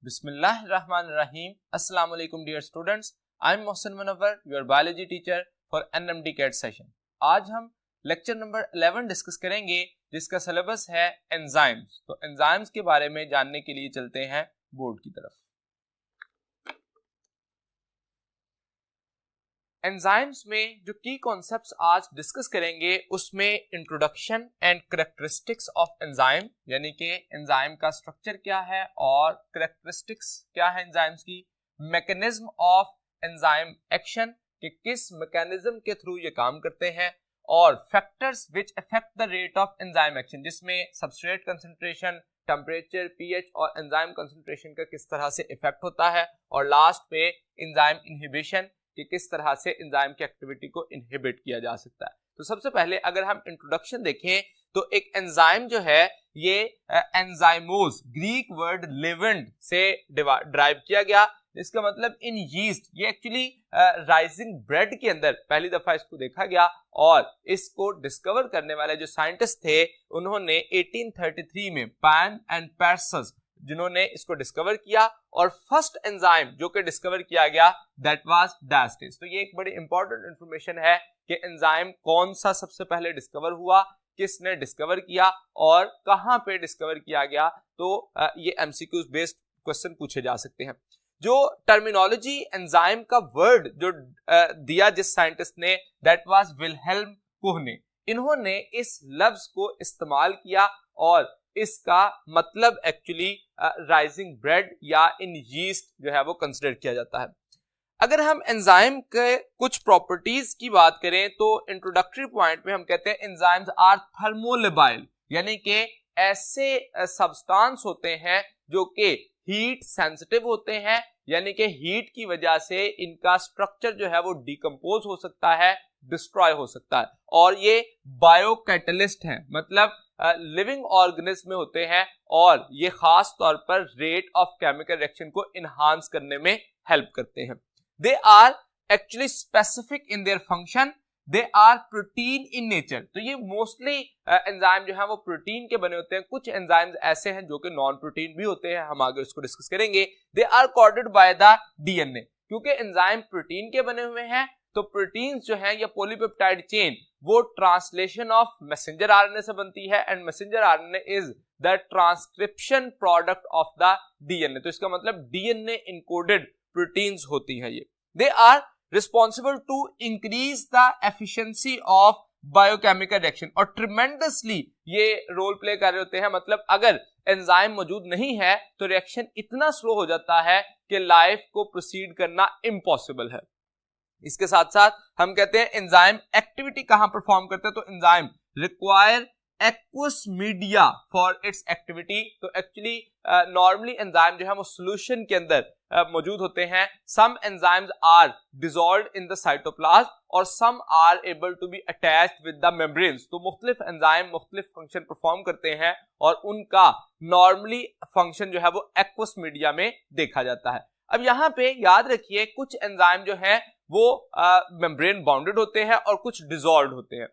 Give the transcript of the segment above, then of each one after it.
Bismillahirrahmanirrahim. Assalamu alaikum dear students. I am Mohsin Munawwar, your biology teacher for NMD CAT session. आज हम lecture number 11 discuss करेंगे जिसका syllabus है enzymes. तो enzymes के बारे में जानने के लिए चलते हैं बोर्ड की तरफ। एंजाइम्स में जो की कॉन्सेप्ट्स आज डिस्कस करेंगे उसमें introduction and characteristics of enzyme, यानी कि एंजाइम का स्ट्रक्चर क्या है और कैरेक्टरिस्टिक्स क्या है एंजाइम्स की, मैकेनिज्म ऑफ एंजाइम एक्शन कि किस मैकेनिज्म के थ्रू ये काम करते हैं, और factors which affect the rate of enzyme action जिसमें सबस्ट्रेट कंसंट्रेशन, टेम्परेचर, पीएच और एंजाइम कंसंट्रेशन का किस तरह से इफेक्ट होता है, और लास्ट पे एंजाइम इनहिबिशन कि किस तरह से एंजाइम की एक्टिविटी को इनहिबिट किया जा सकता है। तो सबसे पहले अगर हम इंट्रोडक्शन देखें तो एक एंजाइम जो है ये एंजाइमोज ग्रीक वर्ड लिवेंड से ड्राइव किया गया, इसका मतलब इन यीस्ट, ये एक्चुअली राइजिंग ब्रेड के अंदर पहली दफा इसको देखा गया और इसको डिस्कवर करने वाले जो साइंटिस्ट थे उन्होंने 1833 में पैन एंड पार्सेल्स जिन्होंने इसको डिस्कवर किया, और फर्स्ट एंजाइम जो कि डिस्कवर किया गया दैट वाज डायस्टेज। तो ये एक बड़ी इंपॉर्टेंट इंफॉर्मेशन है कि एंजाइम कौन सा सबसे पहले डिस्कवर हुआ, किसने डिस्कवर किया और कहां पे डिस्कवर किया गया। तो ये एमसीक्यूज बेस्ड क्वेश्चन पूछे जा सकते हैं। जो टर्मिनोलॉजी एंजाइम का वर्ड जो दिया जिस साइंटिस्ट ने दैट वाज विल्हेल्म कोहने, इन्होंने इस लफ्ज को इस्तेमाल किया और इसका मतलब एक्चुअली राइजिंग ब्रेड या इन यीस्ट जो है वो कंसिडर किया जाता है। अगर हम एंजाइम के कुछ प्रॉपर्टीज की बात करें तो इंट्रोडक्टरी पॉइंट में हम कहते हैं एंजाइम्स आर थर्मोलेबाइल, यानी कि ऐसे सब्सटेंस होते हैं जो कि हीट सेंसिटिव होते हैं, यानी कि हीट की वजह से इनका स्ट्रक्चर जो है वो डिकम्पोज हो सकता है, डिस्ट्रॉय हो सकता है, और ये बायोकैटलिस्ट हैं, मतलब लिविंग ऑर्गेनिज्म में होते हैं और ये खास तौर पर रेट ऑफ केमिकल रिएक्शन को इनहांस करने में हेल्प करते हैं। They are actually specific in their function, they are protein in nature. तो ये मोस्टली एंजाइम जो है वो प्रोटीन के बने होते हैं। कुछ एंजाइम्स ऐसे हैं जो कि नॉन प्रोटीन भी होते हैं, हम आगे उसको डिस्कस करेंगे। They are coded by the DNA, क्योंकि एंजाइम प्रोटीन के बने हुए हैं तो प्रोटीन्स जो है या पॉलीपेप्टाइड चेन वो ट्रांसलेशन ऑफ मैसेंजर आरएनए से बनती है, and messenger RNA is the transcription product of the DNA. तो इसका मतलब डीएनए इनकोडेड प्रोटीन्स होती है ये। They are responsible to increase the efficiency of biochemical reaction, और ट्रिमेंडसली ये रोल प्ले कर रहे होते हैं। मतलब अगर एंजाइम मौजूद नहीं है तो रिएक्शन इतना स्लो हो जाता है कि लाइफ को प्रोसीड करना इम्पॉसिबल है। इसके साथ साथ हम कहते हैं एंजाइम एक्टिविटी कहां परफॉर्म करते हैं, तो enzyme require aqueous media for its activity. तो एक्चुअली नॉर्मली एंजाइम जो है वो सॉल्यूशन के अंदर मौजूद होते हैं। Some enzymes are dissolved in the cytoplasm और some are able to be attached with the membranes. तो मुख्तलिफ एंजाइम मुख्तलिफ फंक्शन परफॉर्म करते हैं और उनका नॉर्मली फंक्शन जो है वो एक्वस मीडिया में देखा जाता है। अब यहाँ पे याद रखिए कुछ एंजाइम जो है वो मेम्ब्रेन बाउंडेड होते हैं और कुछ डिसॉल्व्ड होते हैं।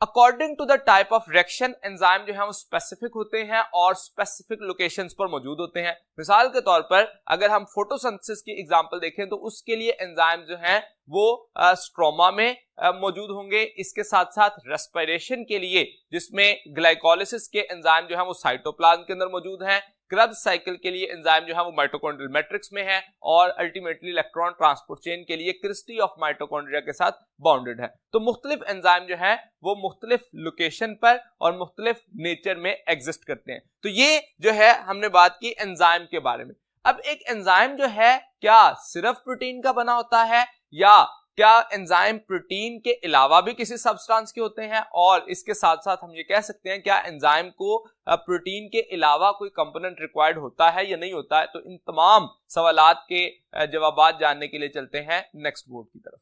According to the type of reaction enzyme जो है वो स्पेसिफिक होते हैं और स्पेसिफिक लोकेशंस पर मौजूद होते हैं। मिसाल के तौर पर अगर हम फोटोसिंथेसिस की एग्जांपल देखें तो उसके लिए एंजाइम जो हैं वो स्ट्रोमा में मौजूद होंगे। इसके साथ साथ रेस्पिरेशन के लिए जिसमें ग्लाइकोलिसिस के एंजाइम जो है वो साइटोप्लाज्म के अंदर मौजूद हैं। क्रेब्स साइकिल के लिए एंजाइम जो है वो माइटोकॉन्ड्रियल मैट्रिक्स में है, और अल्टीमेटली इलेक्ट्रॉन ट्रांसपोर्ट चेन के लिए क्रिस्टी ऑफ माइटोकॉन्ड्रिया के साथ बाउंडेड है। तो मुख्तलिफ एंजाइम जो है वो मुख्तलिफ लोकेशन पर और मुख्तलिफ नेचर में एग्जिस्ट करते हैं। तो ये जो है हमने बात की एंजाइम के बारे में। अब एक एंजाइम जो है क्या सिर्फ प्रोटीन का बना होता है या क्या एंजाइम प्रोटीन के अलावा भी किसी सब्सटेंस के होते हैं, और इसके साथ साथ हम ये कह सकते हैं क्या एंजाइम को प्रोटीन के अलावा कोई कंपोनेंट रिक्वायर्ड होता है या नहीं होता है। तो इन तमाम सवालात के जवाबात जानने के लिए चलते हैं नेक्स्ट बोर्ड की तरफ।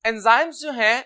एंजाइम्स जो हैं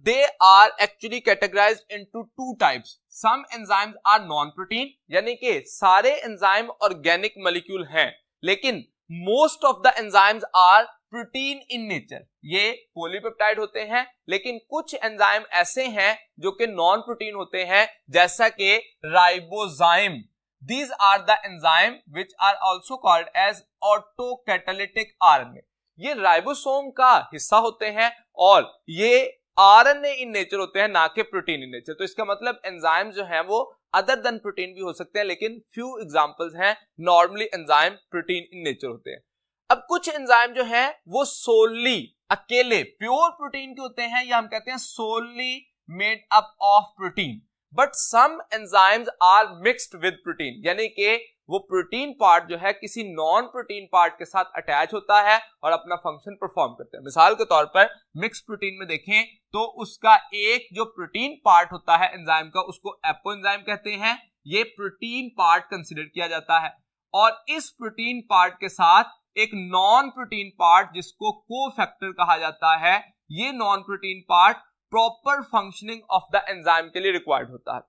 they are actually categorized into two types. Some enzymes are non-protein, यानी कि सारे एंजाइम ऑर्गेनिक मॉलिक्यूल हैं, लेकिन most of the enzymes are protein in nature. ये पॉलीपेप्टाइड होते हैं, लेकिन कुछ एंजाइम ऐसे हैं जो कि नॉन प्रोटीन होते हैं, जैसा कि ribozyme, These are the enzyme which are also called as autocatalytic RNA. ये राइबोसोम का हिस्सा होते हैं और ये RNA इन नेचर होते हैं, ना कि प्रोटीन इन नेचर। तो इसका मतलब एंजाइम जो है वो अदर देन प्रोटीन भी हो सकते हैं, लेकिन फ्यू एग्जांपल्स हैं, normally enzyme protein in nature होते हैं। अब कुछ एंजाइम जो है वो सोली अकेले प्योर प्रोटीन के होते हैं, या हम कहते हैं solely made up of protein. But some enzymes are mixed with protein, यानी कि वो प्रोटीन पार्ट जो है किसी नॉन प्रोटीन पार्ट के साथ अटैच होता है और अपना फंक्शन परफॉर्म करते हैं। मिसाल के तौर पर मिक्स प्रोटीन में देखें तो उसका एक जो प्रोटीन पार्ट होता है एंजाइम का, उसको एपोएंजाइम कहते हैं। ये प्रोटीन पार्ट कंसीडर किया जाता है, और इस प्रोटीन पार्ट के साथ एक नॉन प्रोटीन पार्ट जिसको कोफैक्टर कहा जाता है, ये non protein part proper functioning of the enzyme के लिए रिक्वायर्ड होता है।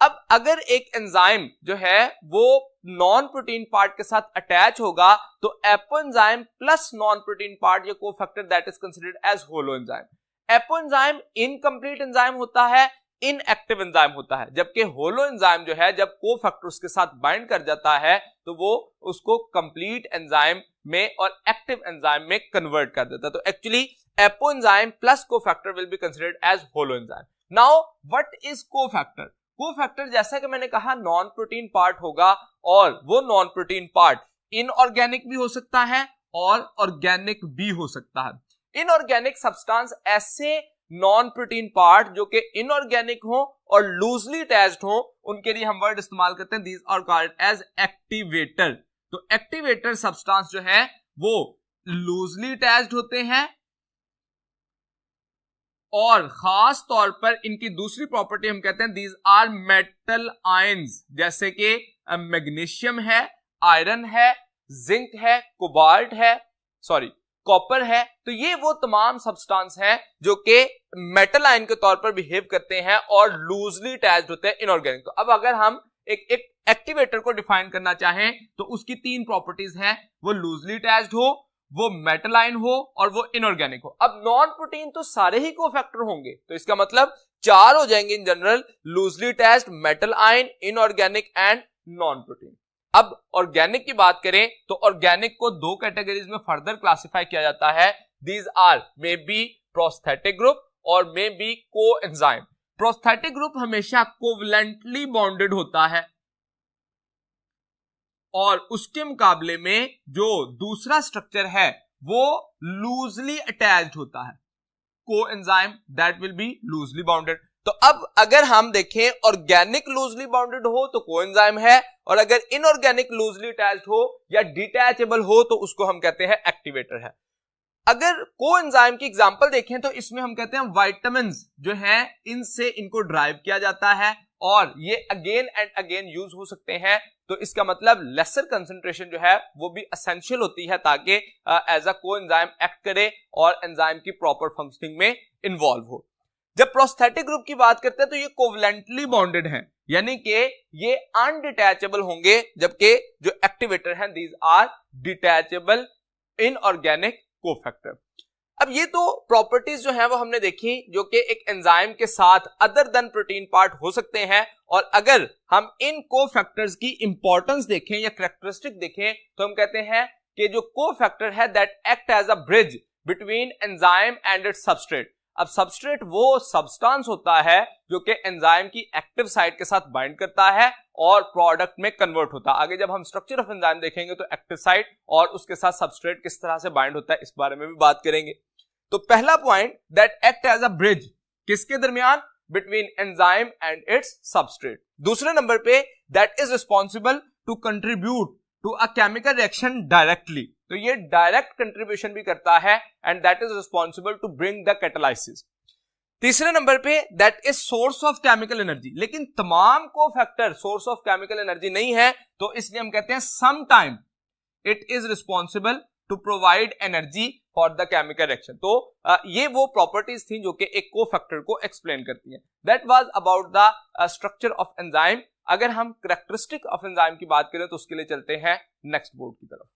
अब अगर एक एंजाइम जो है वो नॉन प्रोटीन पार्ट के साथ अटैच होगा तो apoenzyme plus non protein part या cofactor that is considered as holo enzyme. Apoenzyme incomplete enzyme होता है, इनएक्टिव एंजाइम होता है, जबकि होलो एंजाइम जो है जब कोफैक्टर उसके साथ बाइंड कर जाता है तो वो उसको कंप्लीट एंजाइम में और एक्टिव एंजाइम में कन्वर्ट कर देता है। तो actually apoenzyme plus cofactor will be considered as holo enzyme. Now what is cofactor? Cofactor जैसा कि मैंने कहा नॉन प्रोटीन पार्ट होगा, और वो नॉन प्रोटीन पार्ट इनऑर्गेनिक भी हो सकता है और ऑर्गेनिक भी हो सकता है। इनऑर्गेनिक सब्सटेंस ऐसे नॉन प्रोटीन पार्ट जो कि इनऑर्गेनिक हो और लूजली अटैच्ड हो, उनके लिए हम वर्ड इस्तेमाल करते हैं these are called as activator. तो एक्टिवेटर सब्सटेंस जो है वो लूजली अटैच्ड होते हैं, और खास तौर पर इनकी दूसरी प्रॉपर्टी हम कहते हैं दीज आर मेटल आयंस, जैसे कि मैग्नीशियम है, आयरन है, जिंक है, कोबाल्ट है, सॉरी कॉपर है। तो ये वो तमाम सब्सटेंस हैं जो कि मेटल आयन के तौर पर बिहेव करते हैं और लूजली अटैच्ड होते हैं इनऑर्गेनिक। तो अब अगर हम एक एक्टिवेटर को डिफाइन करना चाहें तो उसकी तीन प्रॉपर्टीज हैं, वो लूजली अटैच्ड हो, वो मेटल आयन हो और वो इनऑर्गेनिक हो। अब नॉन प्रोटीन तो सारे ही कोफैक्टर होंगे, तो इसका मतलब चार हो जाएंगे in general, loosely attached, metal ion, inorganic and non protein. अब ऑर्गेनिक की बात करें तो ऑर्गेनिक को दो कैटेगरीज में फर्दर क्लासिफाई किया जाता है। These are may be prosthetic group और may be coenzyme. Prosthetic group हमेशा कोवलेंटली बॉन्डेड होता है, और उसके मुकाबले में जो दूसरा स्ट्रक्चर है वो लूजली अटैच्ड होता है। Coenzyme that will B loosely bounded. तो अब अगर हम देखें ऑर्गेनिक लूजली बाउंडेड हो तो कोएंजाइम है, और अगर इनऑर्गेनिक लूजली अटैच्ड हो या डिटैचेबल हो तो उसको हम कहते हैं एक्टिवेटर है। अगर कोएंजाइम की एग्जांपल देखें तो इसमें हम कहते हैं विटामिन्स जो हैं इनसे इनको ड्राइव किया जाता है, और ये अगेन एंड अगेन यूज हो सकते हैं। तो इसका मतलब लेसर कंसंट्रेशन जो है वो भी एसेंशियल होती है ताकि एज अ कोएंजाइम एक्ट करे और एंजाइम की प्रॉपर फंक्शनिंग में इन्वॉल्व हो। जब प्रोस्थेटिक ग्रुप की बात करते हैं तो ये कोवलेंटली बॉन्डेड हैं, यानी कि ये अनडिटैचेबल होंगे, जबकि जो एक्टिवेटर हैं these are detachable inorganic cofactor. अब ये तो प्रॉपर्टीज जो है वो हमने देखी जो कि एक एंजाइम के साथ अदर देन प्रोटीन पार्ट हो सकते हैं, और अगर हम इन कोफैक्टर्स की इंपॉर्टेंस देखें या कैरेक्टरिस्टिक देखें तो हम कहते हैं कि जो कोफैक्टर है that act as a bridge between enzyme and its substrate. अब सबस्ट्रेट वो सब्सटेंस होता है जो कि एंजाइम की एक्टिव साइट के साथ बाइंड करता है और प्रोडक्ट में कन्वर्ट होता है। आगे जब हम स्ट्रक्चर ऑफ एंजाइम देखेंगे तो एक्टिव साइट और उसके साथ सबस्ट्रेट किस तरह से बाइंड होता है इस बारे में भी बात करेंगे। तो पहला point that act as a bridge किसके दरमियान? Between enzyme and its substrate. दूसरे नंबर पे that is responsible to contribute to a chemical reaction directly. तो ये डायरेक्ट कंट्रीब्यूशन भी करता है and that is responsible to bring the catalysis. तीसरे नंबर पे that is source of chemical energy. लेकिन तमाम cofactor source of chemical energy नहीं है, तो इसलिए हम कहते हैं some time it is responsible to provide energy for the chemical reaction. तो ये वो प्रॉपर्टीज थी जो कि एक कोफैक्टर को एक्सप्लेन करती हैं। That was about the structure of enzyme. अगर हम कैरेक्टरिस्टिक ऑफ एंजाइम की बात करें तो उसके लिए चलते हैं नेक्स्ट बोर्ड की तरफ।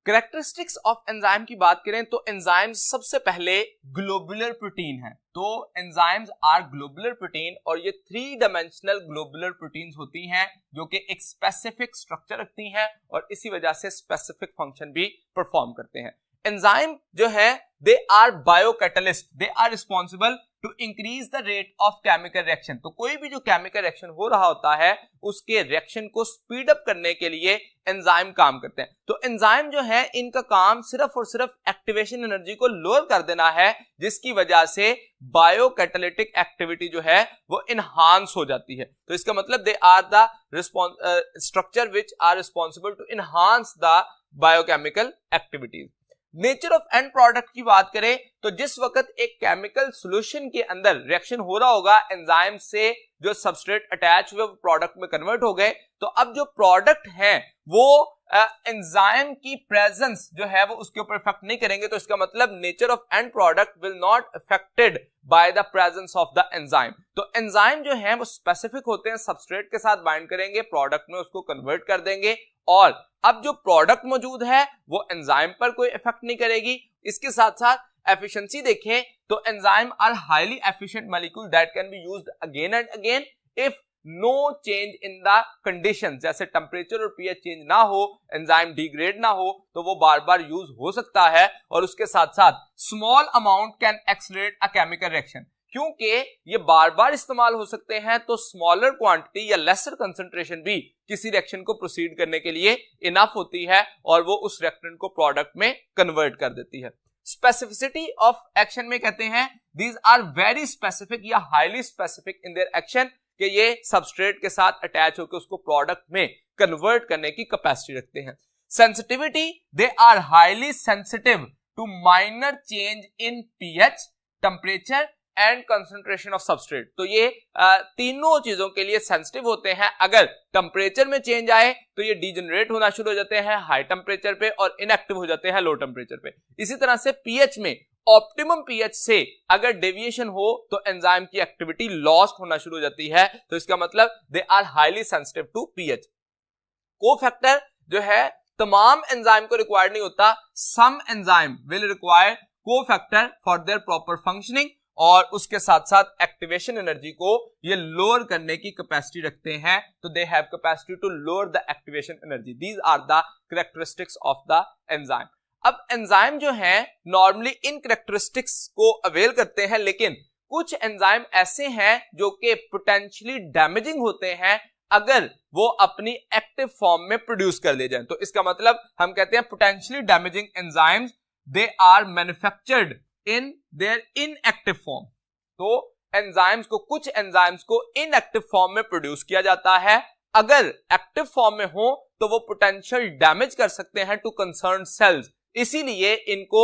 कैरेक्टरिस्टिक्स ऑफ एंजाइम की बात करें तो एंजाइम सबसे पहले ग्लोबुलर प्रोटीन है। तो एंजाइम्स आर ग्लोबुलर प्रोटीन और ये 3 डायमेंशनल ग्लोबुलर प्रोटीन्स होती हैं जो कि एक स्पेसिफिक स्ट्रक्चर रखती हैं और इसी वजह से स्पेसिफिक फंक्शन भी परफॉर्म करते हैं। एंजाइम जो है they are biocatalyst, they are responsible to increase the rate of chemical reaction. तो कोई भी जो केमिकल रिएक्शन हो रहा होता है उसके रिएक्शन को स्पीड अप करने के लिए एंजाइम काम करते हैं। तो एंजाइम जो है इनका काम सिर्फ और सिर्फ एक्टिवेशन एनर्जी को लोअर कर देना है, जिसकी वजह से बायोकैटालिटिक एक्टिविटी जो है वो इनहांस हो जाती है। तो इसका मतलब they are the structure which are responsible to enhance the biochemical activities. Nature of end product की बात करें तो जिस वक्त एक केमिकल सॉल्यूशन के अंदर रिएक्शन हो रहा होगा एंजाइम से, जो सबस्ट्रेट अटैच हुए प्रोडक्ट में कन्वर्ट हो गए, तो अब जो प्रोडक्ट है वो एंजाइम की प्रेजेंस जो है वो उसके ऊपर इफेक्ट नहीं करेंगे। तो इसका मतलब nature of end product will not affected by the presence of the enzyme. तो एंजाइम जो है वो स्पेसिफिक होते हैं, सबस्ट्रेट के साथ बाइंड करेंगे, प्रोडक्ट में उसको कन्वर्ट कर देंगे और अब जो प्रोडक्ट मौजूद है वो एंजाइम पर कोई इफेक्ट नहीं करेगी। इसके साथ साथ एफिशिएंसी देखें तो enzyme are highly efficient molecule that can be used again and again if no change in the condition. जैसे टेम्परेचर और पीएच चेंज ना हो, एंजाइम डिग्रेड ना हो, तो वो बार बार यूज हो सकता है। और उसके साथ साथ small amount can accelerate a chemical reaction, क्योंकि ये बार बार इस्तेमाल हो सकते हैं तो स्मॉलर क्वांटिटी या लेसर कंसंट्रेशन भी किसी रिएक्शन को प्रोसीड करने के लिए इनफ होती है और वो उस रिएक्टेंट को प्रोडक्ट में कन्वर्ट कर देती है। स्पेसिफिसिटी ऑफ एक्शन में कहते हैं दीज आर वेरी स्पेसिफिक या highly specific in their action, कि ये सबस्ट्रेट के साथ अटैच होकर उसको प्रोडक्ट में कन्वर्ट करने की कैपेसिटी रखते हैं। Sensitivity, they are highly sensitive to minor change in pH, temperature and concentration of substrate. तो ये तीनों चीजों के लिए सेंसिटिव होते हैं। अगर टेम्परेचर में चेंज आए तो ये डीजनरेट होना शुरू हो जाते हैं हाई टेम्परेचर पे और इनएक्टिव हो जाते हैं लो टेम्परेचर पे। इसी तरह से पीएच में ऑप्टिमम पीएच से अगर डेविएशन हो तो एंजाइम की एक्टिविटी लॉस्ट होना शुरू हो जाती है। तो इसका मतलब they are highly sensitive to pH. Cofactor जो है तमाम एंजाइम को रिक्वायर्ड नहीं होता, some enzyme will require cofactor for their proper functioning और उसके साथ साथ एक्टिवेशन एनर्जी को ये लोअर करने की कैपेसिटी रखते हैं। तो they have capacity to lower the activation energy. These are the characteristics of the enzyme. अब एंजाइम जो है नॉर्मली इन कैरेक्टरिस्टिक्स को अवेल करते हैं, लेकिन कुछ एंजाइम ऐसे हैं जो कि पोटेंशियली डैमेजिंग होते हैं अगर वो अपनी एक्टिव फॉर्म में प्रोड्यूस कर ले जाएं। तो इसका मतलब हम कहते हैं potentially damaging enzymes they are manufactured in their inactive form. तो एंजाइम्स को, कुछ एंजाइम्स को इनएक्टिव फॉर्म में प्रोड्यूस किया जाता है। अगर एक्टिव फॉर्म में हो तो वो पोटेंशियल डैमेज कर सकते हैं टू कंसर्न सेल्स, इसीलिए इनको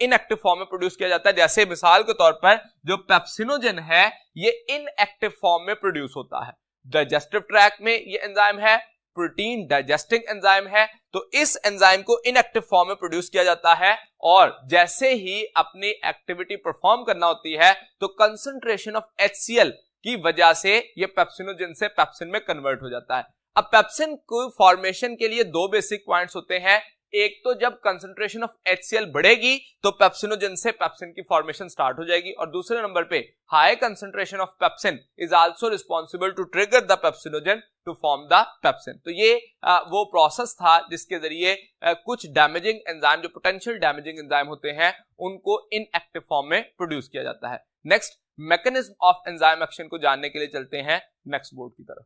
इनएक्टिव फॉर्म में प्रोड्यूस किया जाता है। जैसे मिसाल के तौर पर जो पेप्सिनोजेन है ये इनएक्टिव फॉर्म में प्रोड्यूस होता है। डाइजेस्टिव ट्रैक्ट में ये एंजाइम है, प्रोटीन डाइजेस्टिंग एंजाइम है, तो इस एंजाइम को इनएक्टिव फॉर्म में प्रोड्यूस किया जाता है और जैसे ही अपनी एक्टिविटी परफॉर्म करना होती है तो कंसंट्रेशन ऑफ HCl की वजह से ये पेप्सिनोजेन से पेप्सिन में कन्वर्ट हो जाता है। अब पेप्सिन को फॉर्मेशन के लिए 2 बेसिक पॉइंट्स होते हैं। एक तो जब कंसंट्रेशन ऑफ HCl बढ़ेगी तो पेप्सिनोजेन से पेप्सिन की फॉर्मेशन स्टार्ट हो जाएगी, और दूसरे नंबर पे high concentration of pepsin is also responsible to trigger the pepsinogen to form the pepsin. तो ये वो प्रोसेस था जिसके जरिए कुछ डैमेजिंग एंजाइम, जो पोटेंशियल डैमेजिंग एंजाइम होते हैं, उनको इनएक्टिव फॉर्म में प्रोड्यूस किया जाता है। Next, mechanism of enzyme action को जानने के लिए चलते हैं नेक्स्ट बोर्ड की तरफ।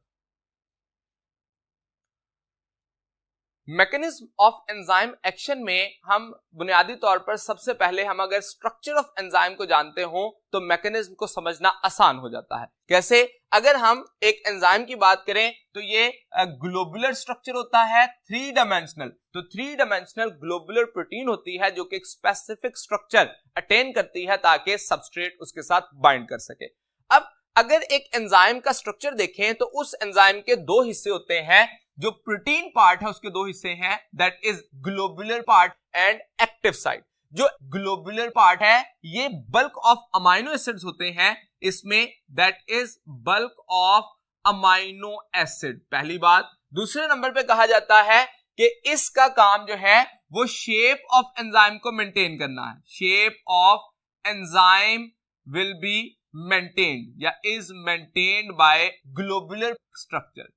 मैकेनिज्म ऑफ एंजाइम एक्शन में हम बुनियादी तौर पर सबसे पहले हम अगर स्ट्रक्चर ऑफ एंजाइम को जानते हो तो मैकेनिज्म को समझना आसान हो जाता है। कैसे? अगर हम एक एंजाइम की बात करें तो ये ग्लोबुलर स्ट्रक्चर होता है, 3 डायमेंशनल। तो 3 डायमेंशनल ग्लोबुलर प्रोटीन होती है जो कि एक स्पेसिफिक स्ट्रक्चर अटेन करती है ताकि सबस्ट्रेट उसके साथ बाइंड कर सके। अब अगर एक एंजाइम का स्ट्रक्चर देखें तो उस एंजाइम के 2 हिस्से होते हैं। जो प्रोटीन पार्ट है उसके 2 हिस्से हैं, that is globular part and active site. जो ग्लोबुलर पार्ट है ये बल्क ऑफ अमाइनो एसिड्स होते हैं इसमें, that is bulk of amino acid, पहली बात। दूसरे नंबर पे कहा जाता है कि इसका काम जो है वो शेप ऑफ एंजाइम को मेंटेन करना है। Shape of enzyme will be maintained या is maintained by globular structure.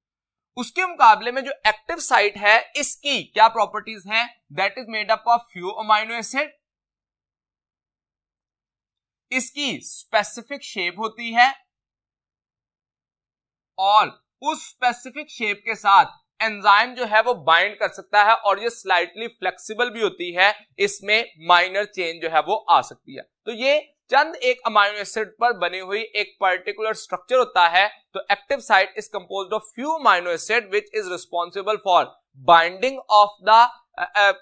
उसके मुकाबले में जो एक्टिव साइट है इसकी क्या प्रॉपर्टीज हैं? That is made up of few amino acid, इसकी स्पेसिफिक शेप होती है और उस स्पेसिफिक शेप के साथ एंजाइम जो है वो बाइंड कर सकता है और ये स्लाइटली फ्लेक्सिबल भी होती है, इसमें माइनर चेंज जो है वो आ सकती है। तो ये चंद एक अमाइनो एसिड पर बनी हुई एक पर्टिकुलर स्ट्रक्चर होता है। तो active site is composed of few amino acid which is responsible for binding of the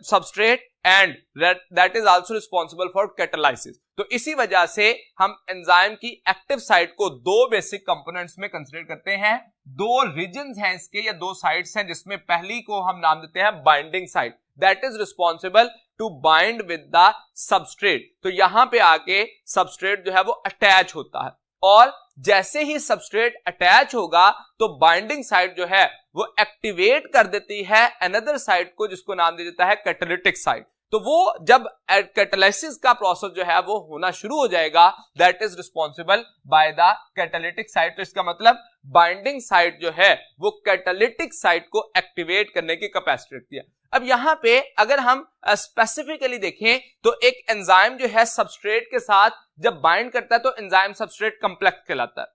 substrate and that is also responsible for catalysis. तो इसी वजह से हम एंजाइम की एक्टिव साइट को दो बेसिक कंपोनेंट्स में कंसीडर करते हैं। दो रीजन्स हैं इसके या दो साइट्स हैं, जिसमें पहली को हम नाम देते हैं binding site, that is responsible to bind with the substrate. तो यहां पे आके सबस्ट्रेट जो है वो अटैच होता है और जैसे ही सबस्ट्रेट अटैच होगा तो बाइंडिंग साइट जो है वो एक्टिवेट कर देती है अनदर साइट को, जिसको नाम दे देता है कैटालिटिक साइट। तो वो जब कैटालिसिस का प्रोसेस जो है वो होना शुरू हो जाएगा, that is responsible by the catalytic site. तो इसका मतलब बाइंडिंग साइट जो है वो कैटालिटिक साइट को एक्टिवेट करने की कैपेसिटी रखती है। अब यहां पे अगर हम स्पेसिफिकली देखें तो एक एंजाइम जो है सबस्ट्रेट के साथ जब बाइंड करता है तो एंजाइम सबस्ट्रेट कॉम्प्लेक्स कहलाता है।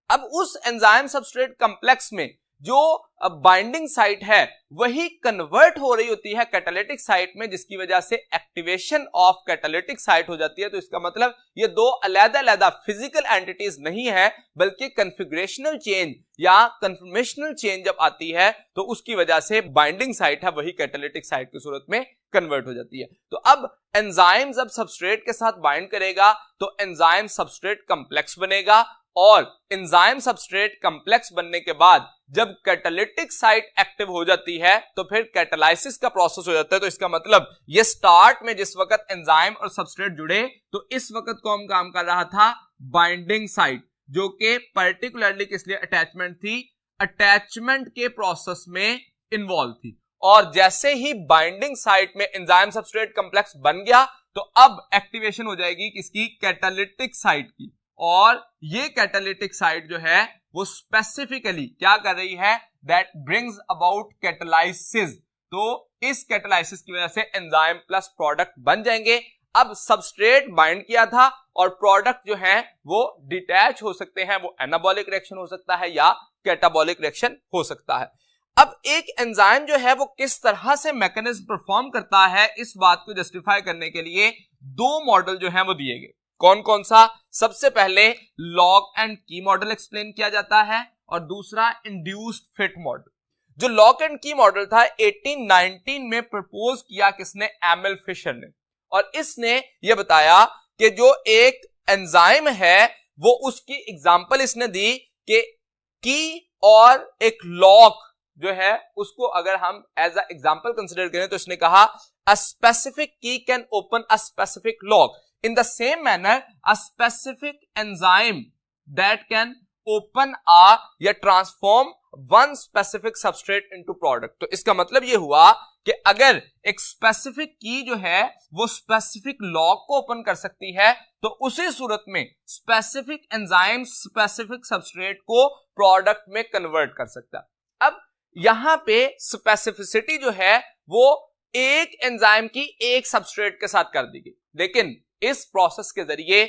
अब उस एंजाइम सबस्ट्रेट कॉम्प्लेक्स में जो बाइंडिंग साइट है वही कन्वर्ट हो रही होती है कैटालिटिक साइट में, जिसकी वजह से एक्टिवेशन ऑफ कैटालिटिक साइट हो जाती है। तो इसका मतलब ये दो अलग-अलग फिजिकल एंटिटीज नहीं है, बल्कि कन्फिगरेशनल चेंज या कन्फर्मेशनल चेंज जब आती है तो उसकी वजह से बाइंडिंग साइट है वही कैटालिटिक साइट की सूरत में कन्वर्ट हो जाती है। तो अब एंजाइम जब सबस्ट्रेट के साथ बाइंड करेगा तो एंजाइम सबस्ट्रेट कॉम्प्लेक्स बनेगा और एंजाइम सबस्ट्रेट कॉम्प्लेक्स बनने के बाद जब कैटालिटिक साइट एक्टिव हो जाती है तो फिर कैटालाइसिस का प्रोसेस हो जाता है। तो इसका मतलब ये स्टार्ट में जिस वक्त एंजाइम और सबस्ट्रेट जुड़े तो इस वक्त कौन काम कर रहा था? बाइंडिंग साइट, जो कि पर्टिकुलरली किस लिए अटैचमेंट थी? अटैचमेंट के प्रोसेस में इन्वॉल्व थी। और जैसे ही बाइंडिंग साइट में एंजाइम सबस्ट्रेट कॉम्प्लेक्स बन गया तो अब एक्टिवेशन हो जाएगी किसकी? कैटालिटिक साइट की। और ये कैटालिटिक साइट जो है वो स्पेसिफिकली क्या कर रही है? That brings about catalysis. तो इस कैटालाइसिस की वजह से एंजाइम प्लस प्रोडक्ट बन जाएंगे। अब सबस्ट्रेट बाइंड किया था और प्रोडक्ट जो है वो डिटैच हो सकते हैं, वो एनाबॉलिक रिएक्शन हो सकता है या कैटाबॉलिक रिएक्शन हो सकता है। अब एक एंजाइम जो है वो किस तरह से मैकेनिज्म परफॉर्म करता है, इस बात को जस्टिफाई करने के लिए दो मॉडल जो है वो दिए गए। कौन कौन सा? सबसे पहले लॉक एंड की मॉडल एक्सप्लेन किया जाता है और दूसरा इंड्यूस्ड फिट मॉडल। जो लॉक एंड की मॉडल था 1819 में प्रपोज किया किसने? एमिल फिशर ने। और इसने यह बताया कि जो एक एंजाइम है वो उसकी एग्जांपल इसने दी कि की और एक लॉक जो है उसको अगर हम एज अ एग्जांपल कंसीडर करें तो इसने कहा अ स्पेसिफिक की can open a specific lock. In the same manner, a specific enzyme that can open a या transform one specific substrate into product। तो इसका मतलब ये हुआ कि अगर एक specific की जो है वो specific lock को open कर सकती है तो उसी सूरत में specific enzyme specific substrate को product में convert कर सकता है। अब यहां पे specificity जो है वो एक एंजाइम की एक सबस्ट्रेट के साथ कर दी गई, लेकिन इस प्रोसेस के जरिए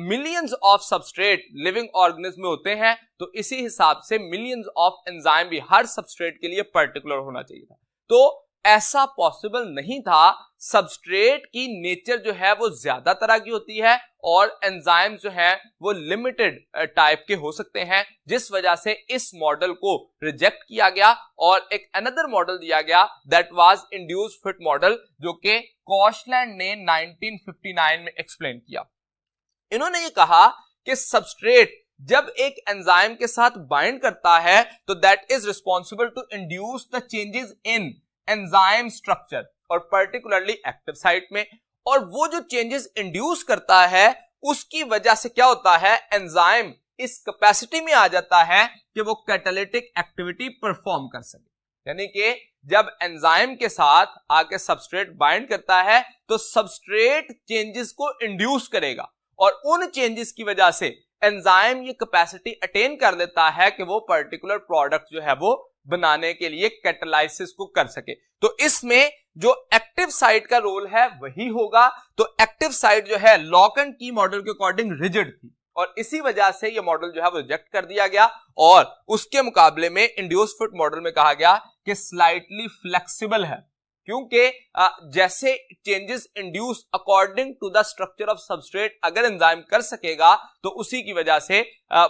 millions of substrate living organism में होते हैं, तो इसी हिसाब से मिलियंस ऑफ एंजाइम भी हर सबस्ट्रेट के लिए पर्टिकुलर होना चाहिए था। तो ऐसा पॉसिबल नहीं था। सबस्ट्रेट की नेचर जो है वो ज्यादा तरह की होती है और एंजाइम जो है वो लिमिटेड टाइप के हो सकते हैं, जिस वजह से इस मॉडल को रिजेक्ट किया गया और एक अनदर मॉडल दिया गया that was induced fit model, जो कि कॉशलैंड ने 1959 में एक्सप्लेन किया। इन्होंने ये कहा कि सबस्ट्रेट जब एक एंजाइम के साथ बाइंड करता है तो that is responsible to induce the changes in enzyme structure और पर्टिकुलरली एक्टिव साइट में, और वो जो चेंजेस इंड्यूस करता है उसकी वजह से क्या होता है? एंजाइम इस कैपेसिटी में आ जाता है कि वो कैटालिटिक एक्टिविटी परफॉर्म कर सके। यानी कि जब एंजाइम के साथ आके सबस्ट्रेट बाइंड करता है तो सबस्ट्रेट चेंजेस को इंड्यूस करेगा और उन चेंजेस की वजह से एंजाइम ये कैपेसिटी अटेन कर लेता है कि वो पर्टिकुलर प्रोडक्ट जो है वो बनाने के लिए कैटालाइसिस को कर सके। तो इसमें जो एक्टिव साइट का रोल है वही होगा। तो एक्टिव साइट जो है लॉक एंड की मॉडल के अकॉर्डिंग रिजिड थी और इसी वजह से ये मॉडल जो है वो रिजेक्ट कर दिया गया और उसके मुकाबले में इंड्यूस फिट मॉडल में कहा गया कि स्लाइटली फ्लेक्सिबल है, क्योंकि जैसे changes induce according to the structure of substrate अगर एंजाइम कर सकेगा तो उसी की वजह से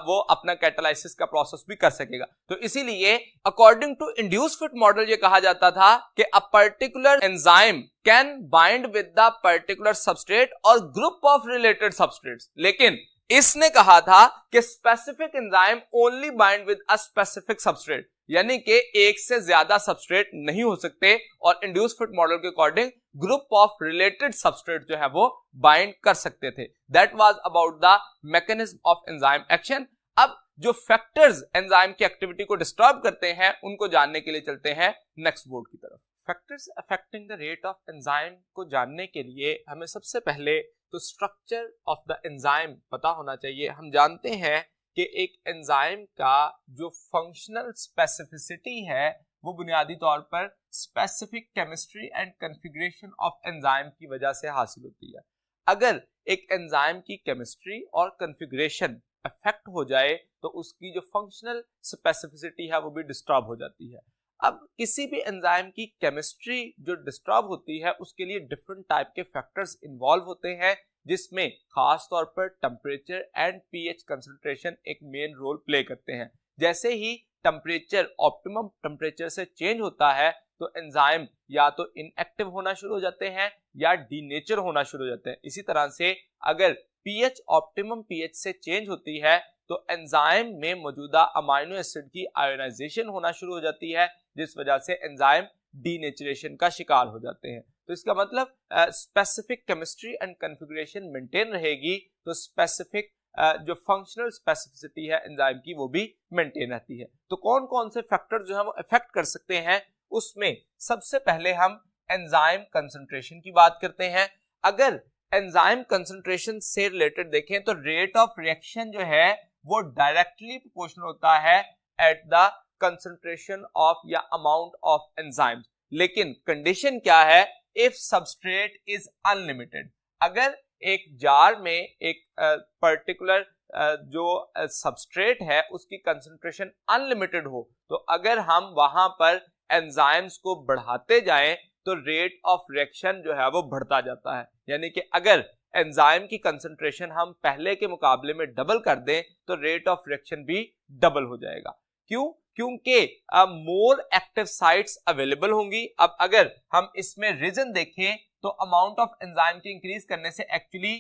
वो अपना कैटालाइसिस का प्रोसेस भी कर सकेगा। तो इसीलिए according to induce fit model ये कहा जाता था कि a particular enzyme can bind with the particular substrate और ग्रुप ऑफ रिलेटेड सबस्ट्रेट्स, लेकिन इसने कहा था कि specific enzyme only bind with a specific substrate, यानी कि एक से ज्यादा सबस्ट्रेट नहीं हो सकते और इंड्यूस फिट मॉडल के according group of related substrate जो है वो बाइंड कर सकते थे। That was about the mechanism of enzyme action. अब जो फैक्टर्स एंजाइम की एक्टिविटी को डिस्टर्ब करते हैं उनको जानने के लिए चलते हैं नेक्स्ट बोर्ड की तरफ। Factors affecting the rate of enzyme को जानने के लिए हमें सबसे पहले तो स्ट्रक्चर ऑफ द एंजाइम पता होना चाहिए। हम जानते हैं कि एक एंजाइम का जो फंक्शनल स्पेसिफिसिटी है वो बुनियादी तौर पर specific chemistry and configuration of enzyme की वजह से हासिल होती है। अगर एक एंजाइम की केमिस्ट्री और कॉन्फ़िगरेशन अफेक्ट हो जाए तो उसकी जो फंक्शनल स्पेसिफिसिटी है वो भी डिस्टर्ब हो जाती है। अब किसी भी एंजाइम की केमिस्ट्री जो डिस्टर्ब होती है उसके लिए डिफरेंट टाइप के फैक्टर्स इन्वॉल्व होते हैं, जिसमें खास तौर पर टेम्परेचर एंड पीएच कंसंट्रेशन एक मेन रोल प्ले करते हैं। जैसे ही टेम्परेचर ऑप्टिमम टेम्परेचर से चेंज होता है तो एंजाइम या तो इनएक्टिव होना शुरू हो जाते हैं या डीनेचर होना शुरू हो जाते हैं। इसी तरह से अगर पीएच ऑप्टिमम पीएच से चेंज होती है तो एंजाइम में मौजूदा अमाइनो एसिड की आयोनाइजेशन होना शुरू हो जाती है, जिस वजह से एंजाइम डीनेचरेशन का शिकार हो जाते हैं। तो इसका मतलब specific chemistry and configuration maintain रहेगी तो स्पेसिफिक जो फंक्शनल स्पेसिफिसिटी है एंजाइम की वो भी मेंटेन रहती है। तो कौन कौन से फैक्टर जो है वो इफेक्ट कर सकते हैं, उसमें सबसे पहले हम एंजाइम कंसंट्रेशन की बात करते हैं। अगर एंजाइम कंसंट्रेशन से रिलेटेड देखें तो रेट ऑफ रिएक्शन जो है वो डायरेक्टली प्रोपोर्शनल होता है एट द कंसंट्रेशन ऑफ या अमाउंट ऑफ एंजाइम्स, लेकिन कंडीशन क्या है, इफ सबस्ट्रेट इज अनलिमिटेड। अगर एक जार में एक पर्टिकुलर जो सबस्ट्रेट है उसकी कंसंट्रेशन अनलिमिटेड हो तो अगर हम वहां पर एंजाइम्स को बढ़ाते जाएं तो रेट ऑफ रिएक्शन जो है वो बढ़ता जाता है। यानी कि अगर एंजाइम की कंसंट्रेशन हम पहले के मुकाबले में डबल कर दें तो रेट ऑफ रिएक्शन भी डबल हो जाएगा। क्यों? क्योंकि मोर एक्टिव साइट्स अवेलेबल होंगी। अब अगर हम इसमें रीजन देखें तो अमाउंट ऑफ एंजाइम की इंक्रीज करने से actually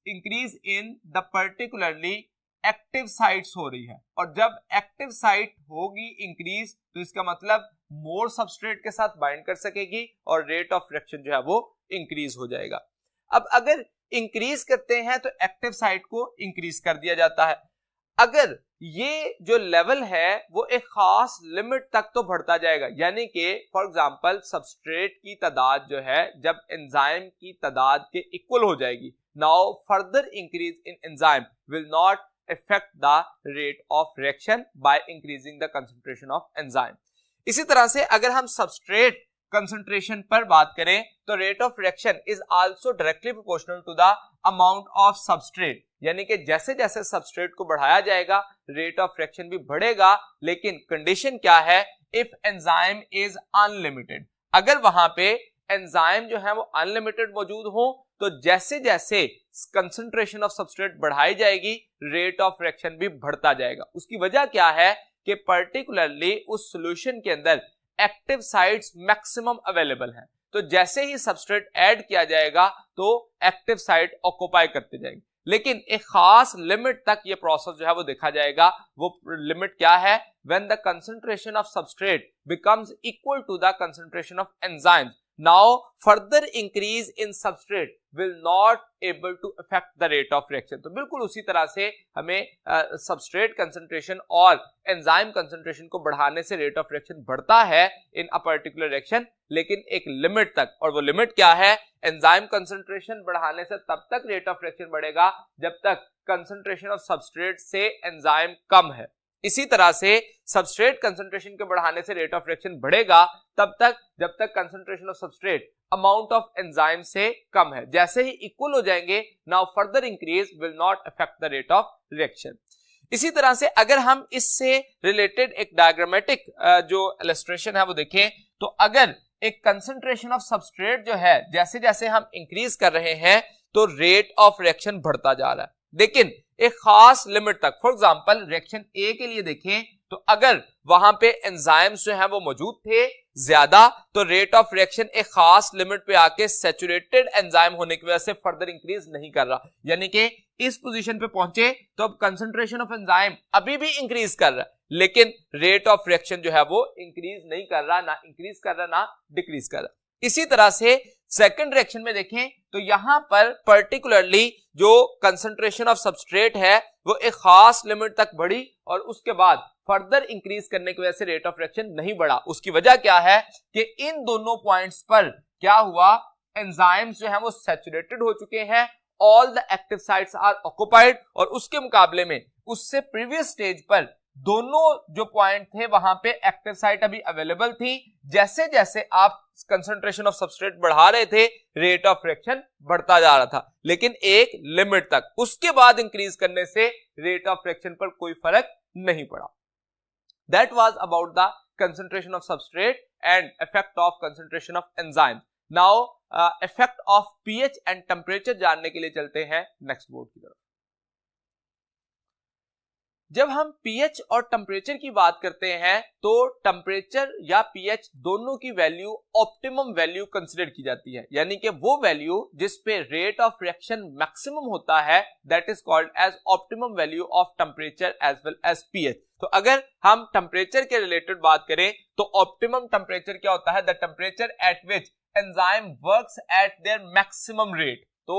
increase in the particularly active sites हो रही है, और जब एक्टिव साइट होगी इंक्रीज तो इसका मतलब मोर सबस्ट्रेट के साथ बाइंड कर सकेगी और रेट ऑफ रिएक्शन जो है वो इंक्रीज हो जाएगा। अब अगर इंक्रीज करते हैं तो एक्टिव साइट को इंक्रीज कर दिया जाता है। अगर ये जो लेवल है वो एक खास लिमिट तक तो बढ़ता जाएगा, यानी कि फॉर एग्जांपल सबस्ट्रेट की तादाद जो है जब एंजाइम की तादाद के इक्वल हो जाएगी, now further increase in enzyme will not affect the rate of reaction by increasing the concentration of enzyme। इसी तरह से अगर हम सबस्ट्रेट कंसंट्रेशन पर बात करें तो rate of reaction is also directly proportional to the amount of substrate, यानी कि जैसे जैसे सबस्ट्रेट को बढ़ाया जाएगा रेट ऑफ रिएक्शन भी बढ़ेगा, लेकिन कंडीशन क्या है, इफ एंजाइम इज अनलिमिटेड। अगर वहां पे एंजाइम जो है वो अनलिमिटेड मौजूद हो तो जैसे जैसे कंसंट्रेशन ऑफ सबस्ट्रेट बढ़ाई जाएगी रेट ऑफ रिएक्शन भी बढ़ता जाएगा। उसकी वजह क्या है कि पर्टिकुलरली उस सॉल्यूशन के अंदर एक्टिव साइट्स मैक्सिमम अवेलेबल हैं, तो जैसे ही सबस्ट्रेट ऐड किया जाएगा तो एक्टिव साइट ऑक्यूपाई करते जाएंगे, लेकिन एक खास लिमिट तक ये प्रोसेस जो है वो देखा जाएगा। वो लिमिट क्या है, when the concentration of substrate becomes equal to the concentration of enzymes now further increase in substrate will not able to affect the rate of reaction. तो बिल्कुल उसी तरह से हमें सबस्ट्रेट कंसंट्रेशन और एंजाइम कंसंट्रेशन को बढ़ाने से रेट ऑफ रिएक्शन बढ़ता है इन अ पर्टिकुलर रिएक्शन, लेकिन एक लिमिट तक। और वो लिमिट क्या है? एंजाइम कंसंट्रेशन बढ़ाने से तब तक रेट ऑफ रिएक्शन बढ़ेगा जब तक कंसंट्रेशन ऑफ सबस्ट्रेट से एंजाइम कम है। इसी तरह से सबस्ट्रेट कंसंट्रेशन के बढ़ाने से रेट ऑफ रिएक्शन बढ़ेगा तब तक जब तक concentration of substrate amount of enzyme से कम है। जैसे ही इक्वल हो जाएंगे, now further increase will not affect the rate of reaction. इसी तरह से अगर हम इससे रिलेटेड एक डायग्रामेटिक जो इलस्ट्रेशन है वो देखें, तो अगर एक कंसंट्रेशन ऑफ सबस्ट्रेट जो है जैसे जैसे हम इंक्रीज कर रहे हैं तो रेट ऑफ रिएक्शन बढ़ता जा रहा है, लेकिन एक खास लिमिट तक। फॉर एग्जांपल रिएक्शन ए के लिए देखें तो अगर वहां पे एंजाइम्स जो है वो मौजूद थे ज्यादा, तो रेट ऑफ रिएक्शन एक खास लिमिट पे आके सैचुरेटेड एंजाइम होने की वजह से फर्दर इंक्रीज नहीं कर रहा, यानी कि इस पोजीशन पे पहुंचे तो अब कंसंट्रेशन ऑफ एंजाइम अभी भी इंक्रीज कर रहा है, लेकिन रेट ऑफ रिएक्शन जो है वो इंक्रीज नहीं कर रहा, ना इंक्रीज कर रहा ना डिक्रीज कर रहा। इसी तरह से सेकंड रिएक्शन में देखें तो यहां पर पर्टिकुलरली जो कंसंट्रेशन ऑफ सबस्ट्रेट है वो एक खास लिमिट तक बढ़ी और उसके बाद फर्दर इंक्रीज करने की वजह से रेट ऑफ रिएक्शन नहीं बढ़ा। उसकी वजह क्या है कि इन दोनों पॉइंट्स पर क्या हुआ, एंजाइम्स जो है वो सैचुरेटेड हो चुके हैं, all the active sites are occupied, और उसके मुकाबले में उससे प्रीवियस स्टेज पर दोनों जो पॉइंट थे वहां पे एक्टिव साइट अभी अवेलेबल थी। जैसे जैसे आप कंसंट्रेशन ऑफ सबस्ट्रेट बढ़ा रहे थे रेट ऑफ रिएक्शन बढ़ता जा रहा था, लेकिन एक लिमिट तक। उसके बाद इंक्रीज करने से रेट ऑफ रिएक्शन पर कोई फर्क नहीं पड़ा। That was about the concentration of substrate and effect of concentration of enzyme. Now effect of pH and temperature जानने के लिए चलते हैं नेक्स्ट बोर्ड की तरफ। जब हम पीएच और टेम्परेचर की बात करते हैं तो टेम्परेचर या पीएच दोनों की वैल्यू ऑप्टिमम वैल्यू कंसीडर की जाती है, यानी कि वो वैल्यू जिस पे रेट ऑफ रिएक्शन मैक्सिमम होता है that is called as optimum value of temperature as well as pH. तो अगर हम टेम्परेचर के रिलेटेड बात करें तो ऑप्टिमम टेम्परेचर क्या होता है? The temperature at which enzyme works at there maximum rate. तो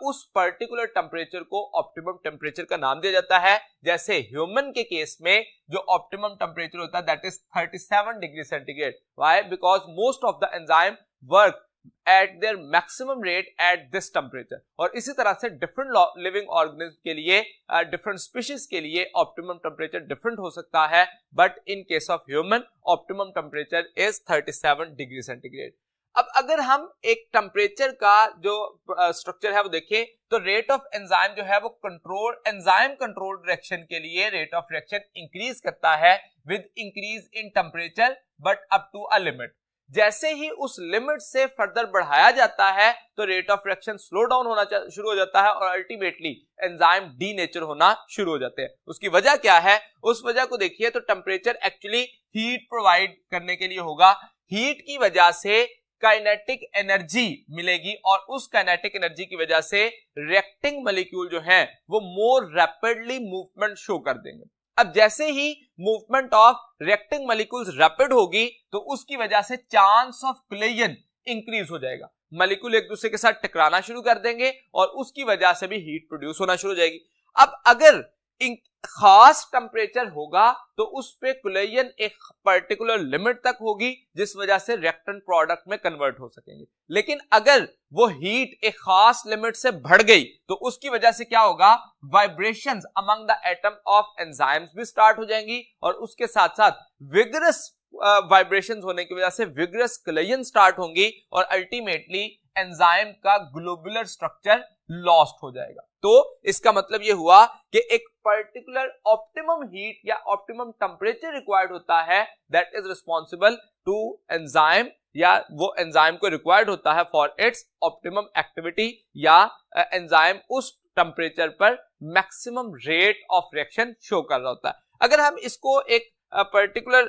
उस पर्टिकुलर टेम्परेचर को ऑप्टिमम टेम्परेचर का नाम दिया जाता है। जैसे ह्यूमन के केस में जो ऑप्टिमम टेम्परेचर होता है that is 37 degree centigrade. Why? Because most of the enzyme work at there maximum rate at this temperature. और इसी तरह से डिफरेंट लिविंग ऑर्गेनिज्म के लिए, डिफरेंट स्पीशीज के लिए ऑप्टिमम टेम्परेचर डिफरेंट हो सकता है, but in case of human optimum temperature is 37 degree centigrade. अब अगर हम एक टेम्परेचर का जो स्ट्रक्चर है वो देखें तो रेट ऑफ एंजाइम जो है वो एंजाइम कंट्रोल्ड रिएक्शन के लिए रेट ऑफ रिएक्शन इंक्रीज करता है with increase in temperature but up to a limit. जैसे ही उस लिमिट से फर्दर बढ़ाया जाता है तो rate of reaction slow down होना शुरू हो जाता है और अल्टीमेटली एंजाइम डीनेचर होना शुरू हो जाते हैं। उसकी वजह क्या है? उस वजह को देखिए तो टेम्परेचर एक्चुअली हीट प्रोवाइड करने के लिए होगा। हीट की वजह से काइनेटिक एनर्जी मिलेगी और उस काइनेटिक एनर्जी की वजह से रिएक्टिंग मॉलिक्यूल जो हैं वो मोर रैपिडली मूवमेंट शो कर देंगे। अब जैसे ही movement of reacting molecules rapid होगी तो उसकी वजह से चांस ऑफ कोलिजन इंक्रीज हो जाएगा। मॉलिक्यूल एक दूसरे के साथ टकराना शुरू कर देंगे और उसकी वजह से भी हीट प्रोड्यूस होना शुरू हो जाएगी। अब अगर खास टेम्परेचर होगा तो उस पे कोलिजन एक पर्टिकुलर लिमिट तक होगी जिस वजह से रिएक्टेंट प्रोडक्ट में कन्वर्ट हो सकेंगे। लेकिन अगर वो हीट एक खास लिमिट से बढ़ गई तो उसकी वजह से क्या होगा? Vibrations among the atom of enzymes भी स्टार्ट हो जाएंगी और उसके साथ साथ विगरस वाइब्रेशंस होने की वजह से विगरस कोलिजन स्टार्ट होंगी और अल्टीमेटली एंजाइम का ग्लोबुलर स्ट्रक्चर लॉस्ट हो जाएगा। तो इसका मतलब यह हुआ कि एक पर्टिकुलर ऑप्टिमम हीट या ऑप्टिमम टेम्परेचर रिक्वायर्ड होता है that is responsible to enzyme, या वो एंजाइम को रिक्वायर्ड होता है फॉर इट्स ऑप्टिमम एक्टिविटी, या एंजाइम उस टेम्परेचर पर maximum rate of reaction show कर रहा होता है। अगर हम इसको एक पर्टिकुलर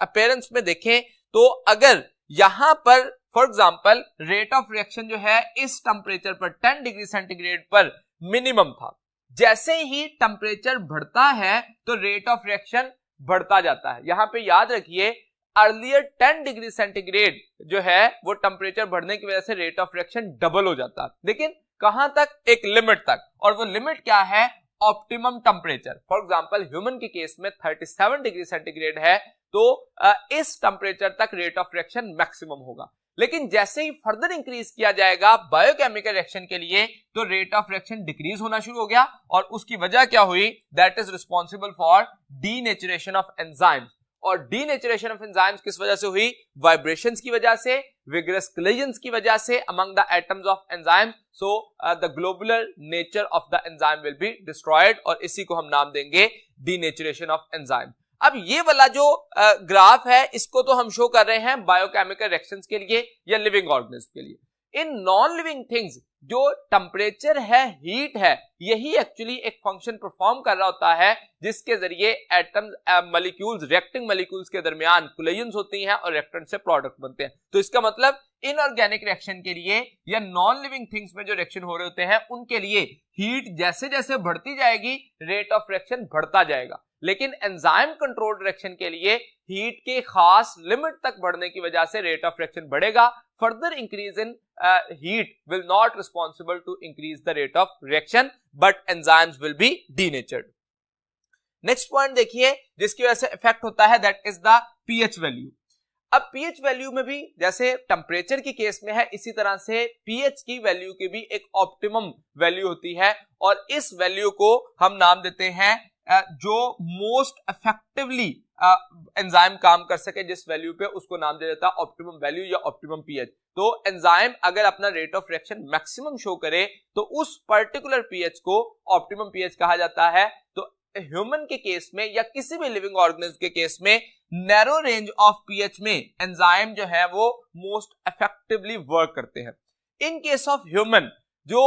अपीयरेंस में देखें तो अगर यहां पर for example rate of reaction जो है इस टेम्परेचर पर 10 डिग्री सेंटीग्रेड पर मिनिमम था, जैसे ही टेम्परेचर बढ़ता है तो रेट ऑफ रिएक्शन बढ़ता जाता है। यहां पे याद रखिए अर्लियर 10 डिग्री सेंटीग्रेड जो है वो टेम्परेचर बढ़ने की वजह से रेट ऑफ रिएक्शन डबल हो जाता है, लेकिन कहां तक, एक लिमिट तक, और वो लिमिट क्या है, optimum temperature. For example human के केस में 37 डिग्री सेंटीग्रेड है, तो इस टेम्परेचर तक रेट ऑफ रिएक्शन मैक्सिमम होगा। लेकिन जैसे ही फर्दर इंक्रीज किया जाएगा बायोकेमिकल रिएक्शन के लिए, तो रेट ऑफ रिएक्शन डिक्रीज होना शुरू हो गया, और उसकी वजह क्या हुई, that is responsible for denaturation of enzymes. और डीनेचुरेशन ऑफ एंजाइम्स किस वजह से हुई, वाइब्रेशंस की वजह से, विगरस कोलिजन्स की वजह से among the atoms of enzyme, so the globular nature of the enzyme will be destroyed, और इसी को हम नाम देंगे डीनेचुरेशन ऑफ एंजाइम। अब ये वाला जो ग्राफ है, इसको तो हम शो कर रहे हैं बायोकेमिकल रिएक्शंस के लिए या लिविंग ऑर्गेनिज्म के लिए। इन नॉन लिविंग थिंग्स जो टेम्परेचर है, हीट है, यही एक्चुअली एक फंक्शन परफॉर्म कर रहा होता है, जिसके जरिए एटम्स, मॉलिक्यूल्स, रिएक्टिंग मॉलिक्यूल्स के दरमियान कोलिजन्स होती हैं और रिएक्टेंट से प्रोडक्ट बनते हैं। तो इसका मतलब इनऑर्गेनिक रिएक्शन के लिए या नॉन लिविंग थिंग्स में जो रिएक्शन हो रहे होते हैं, उनके लिए हीट जैसे जैसे बढ़ती जाएगी रेट ऑफ रिएक्शन बढ़ता जाएगा। लेकिन एंजाइम कंट्रोल्ड रिएक्शन के लिए हीट के खास लिमिट तक बढ़ने की वजह से रेट ऑफ रिएक्शन बढ़ेगा। Further increase in heat will not responsible to increase the rate of reaction, but enzymes will be denatured. Next point देखिए जिसकी वजह से इफेक्ट होता है, that is the pH value. अब पीएच वैल्यू में भी जैसे टेम्परेचर के केस में है, इसी तरह से पीएच की वैल्यू की भी एक ऑप्टिमम वैल्यू होती है, और इस वैल्यू को हम नाम देते हैं जो मोस्ट इफेक्टिवली एंजाइम काम कर सके, जिस वैल्यू पे उसको नाम दे देता है ऑप्टिमम वैल्यू या ऑप्टिमम पीएच। तो एंजाइम अगर अपना rate of reaction maximum show करे, तो उस पर्टिकुलर पीएच को ऑप्टिमम पीएच कहा जाता है। तो ह्यूमन के केस में या किसी भी लिविंग ऑर्गेनिज्म के केस में नैरो रेंज ऑफ पीएच में एंजाइम जो है वो मोस्ट इफेक्टिवली वर्क करते हैं। इन केस ऑफ ह्यूमन जो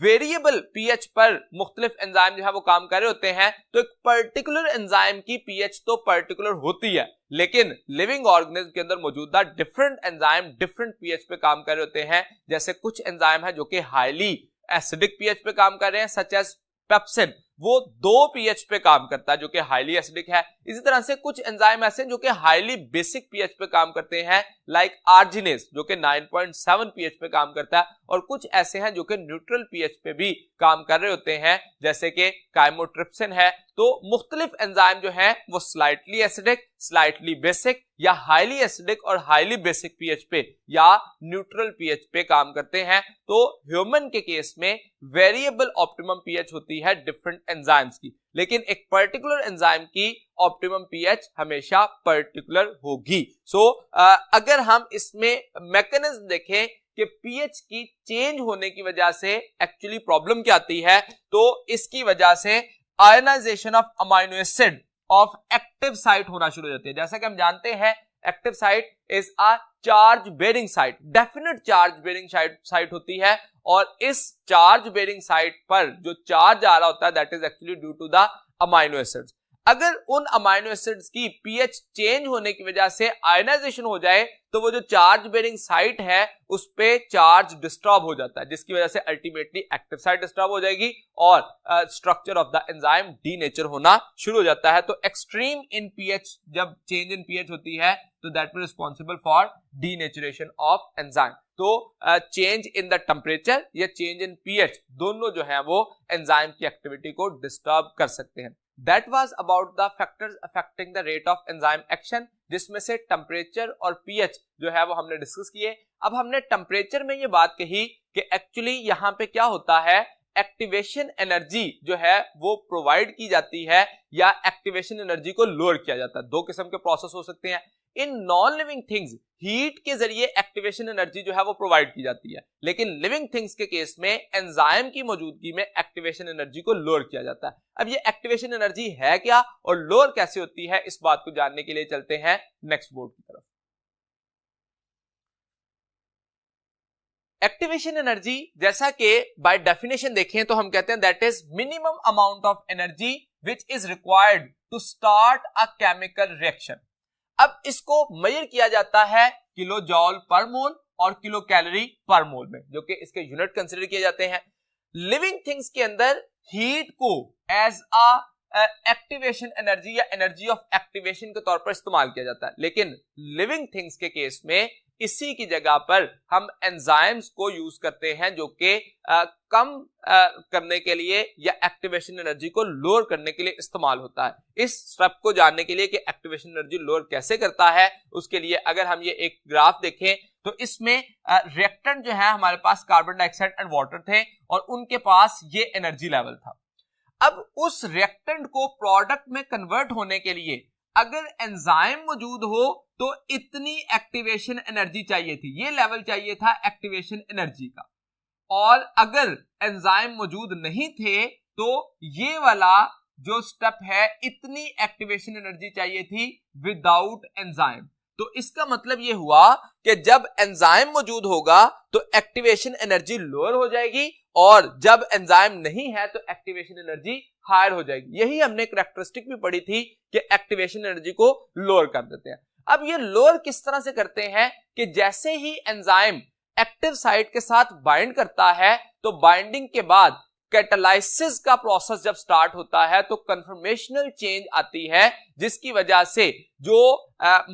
वेरिएबल पीएच पर मुख्तलिफ एंजाइम जो है वो काम कर रहे होते हैं, तो एक पर्टिकुलर एंजाइम की पीएच तो पर्टिकुलर होती है, लेकिन लिविंग ऑर्गेनिज्म के अंदर मौजूदा डिफरेंट एंजाइम डिफरेंट पीएच पे काम कर रहे होते हैं। जैसे कुछ एंजाइम है जो कि हाईली एसिडिक पीएच पे काम कर रहे हैं, सच एज पेप्सिन, वो 2 पीएच पे काम करता है जो कि हाईली एसिडिक है। इसी तरह से कुछ एंजाइम ऐसे जो कि हाईली बेसिक पीएच पे काम करते हैं, लाइक आर्जिनेज जो कि 9.7 पीएच पे काम करता है, और कुछ ऐसे हैं जो कि न्यूट्रल पीएच पे भी काम कर रहे होते हैं, जैसे कि काइमोट्रिप्सिन है। तो मुख्तलिफ एंजाइम जो है वो स्लाइटली एसिडिक, स्लाइटली बेसिक या हाईली एसिडिक और हाईली बेसिक पीएच पे या न्यूट्रल पीएच पे काम करते हैं। तो ह्यूमन के केस में वेरिएबल ऑप्टिमम पीएच होती है डिफरेंट एंजाइम्स की, लेकिन एक पर्टिकुलर एंजाइम की ऑप्टिमम पीएच हमेशा पर्टिकुलर होगी। सो अगर हम इसमें मैकेनिज्म देखें कि पीएच की चेंज होने की वजह से एक्चुअली प्रॉब्लम क्या आती है, तो इसकी वजह से ionization of amino acid of active site होना शुरू हो जाती है। जैसा कि हम जानते हैं active site is a charge bearing site, definite charge bearing site होती है, और इस चार्ज बेरिंग साइट पर जो चार्ज आ रहा होता है that is actually due to the amino acids. अगर उन अमाइनो एसिड्स की पीएच चेंज होने की वजह से आयनाइजेशन हो जाए, तो वो जो चार्ज बेरिंग साइट है उस पे चार्ज डिस्टर्ब हो जाता है, जिसकी वजह से अल्टीमेटली एक्टिव साइट डिस्टर्ब हो जाएगी और structure of the enzyme denature होना शुरू हो जाता है। तो एक्सट्रीम इन पीएच, जब चेंज इन पीएच होती है, तो that will responsible for denaturation of enzyme. तो चेंज इन द टेम्परेचर या चेंज इन पीएच दोनों जो है वो एंजाइम की एक्टिविटी को डिस्टर्ब कर सकते हैं। That was about the factors affecting the rate of enzyme action, जिसमें से टेम्परेचर और पीएच जो है वो हमने डिस्कस किए। अब हमने टेम्परेचर में ये बात कही कि एक्चुअली यहाँ पे क्या होता है, एक्टिवेशन एनर्जी जो है वो प्रोवाइड की जाती है या एक्टिवेशन एनर्जी को लोअर किया जाता है। 2 किस्म के प्रोसेस हो सकते हैं। In non living things heat के जरिए एक्टिवेशन एनर्जी जो है वो प्रोवाइड की जाती है, लेकिन लिविंग थिंग्स के केस में एंजाइम की मौजूदगी में एक्टिवेशन एनर्जी को लोअर किया जाता है। अब ये एक्टिवेशन एनर्जी है क्या और लोअर कैसे होती है, इस बात को जानने के लिए चलते हैं नेक्स्ट बोर्ड की तरफ। एक्टिवेशन एनर्जी जैसा कि बाय डेफिनेशन देखें तो हम कहते हैं that is minimum amount of energy which is required to start a chemical reaction. अब इसको मेजर किया जाता है किलो जॉल पर मोल और किलो कैलोरी पर मोल में, जो कि इसके यूनिट कंसीडर किए जाते हैं। लिविंग थिंग्स के अंदर हीट को एज अ एक्टिवेशन एनर्जी या एनर्जी ऑफ एक्टिवेशन के तौर पर इस्तेमाल किया जाता है, लेकिन लिविंग थिंग्स के केस में इसी की जगह पर हम एंजाइम्स को यूज करते हैं जो कि कम करने के लिए या एक्टिवेशन एनर्जी को लोअर करने के लिए इस्तेमाल होता है। इस स्टेप को जानने के लिए कि एक्टिवेशन एनर्जी लोअर कैसे करता है, उसके लिए अगर हम ये एक ग्राफ देखें तो इसमें रिएक्टेंट जो है हमारे पास कार्बन डाइऑक्साइड एंड वाटर थे और उनके पास ये एनर्जी लेवल था। अब उस रिएक्टेंट को प्रोडक्ट में कन्वर्ट होने के लिए अगर एंजाइम मौजूद हो तो इतनी एक्टिवेशन एनर्जी चाहिए थी, ये लेवल चाहिए था एक्टिवेशन एनर्जी का, और अगर एंजाइम मौजूद नहीं थे तो ये वाला जो स्टेप है इतनी एक्टिवेशन एनर्जी चाहिए थी विदाउट एंजाइम। तो इसका मतलब ये हुआ कि जब एंजाइम मौजूद होगा तो एक्टिवेशन एनर्जी लोअर हो जाएगी और जब एंजाइम नहीं है तो एक्टिवेशन एनर्जी हायर हो जाएगी। यही हमने कैरेक्टरिस्टिक भी पढ़ी थी कि एक्टिवेशन एनर्जी को लोअर कर देते हैं। अब ये लोअर किस तरह से करते हैं कि जैसे ही एंजाइम एक्टिव साइट के साथ बाइंड करता है तो बाइंडिंग के बाद कैटालाइसिस का प्रोसेस जब स्टार्ट होता है तो कन्फर्मेशनल चेंज आती है, जिसकी वजह से जो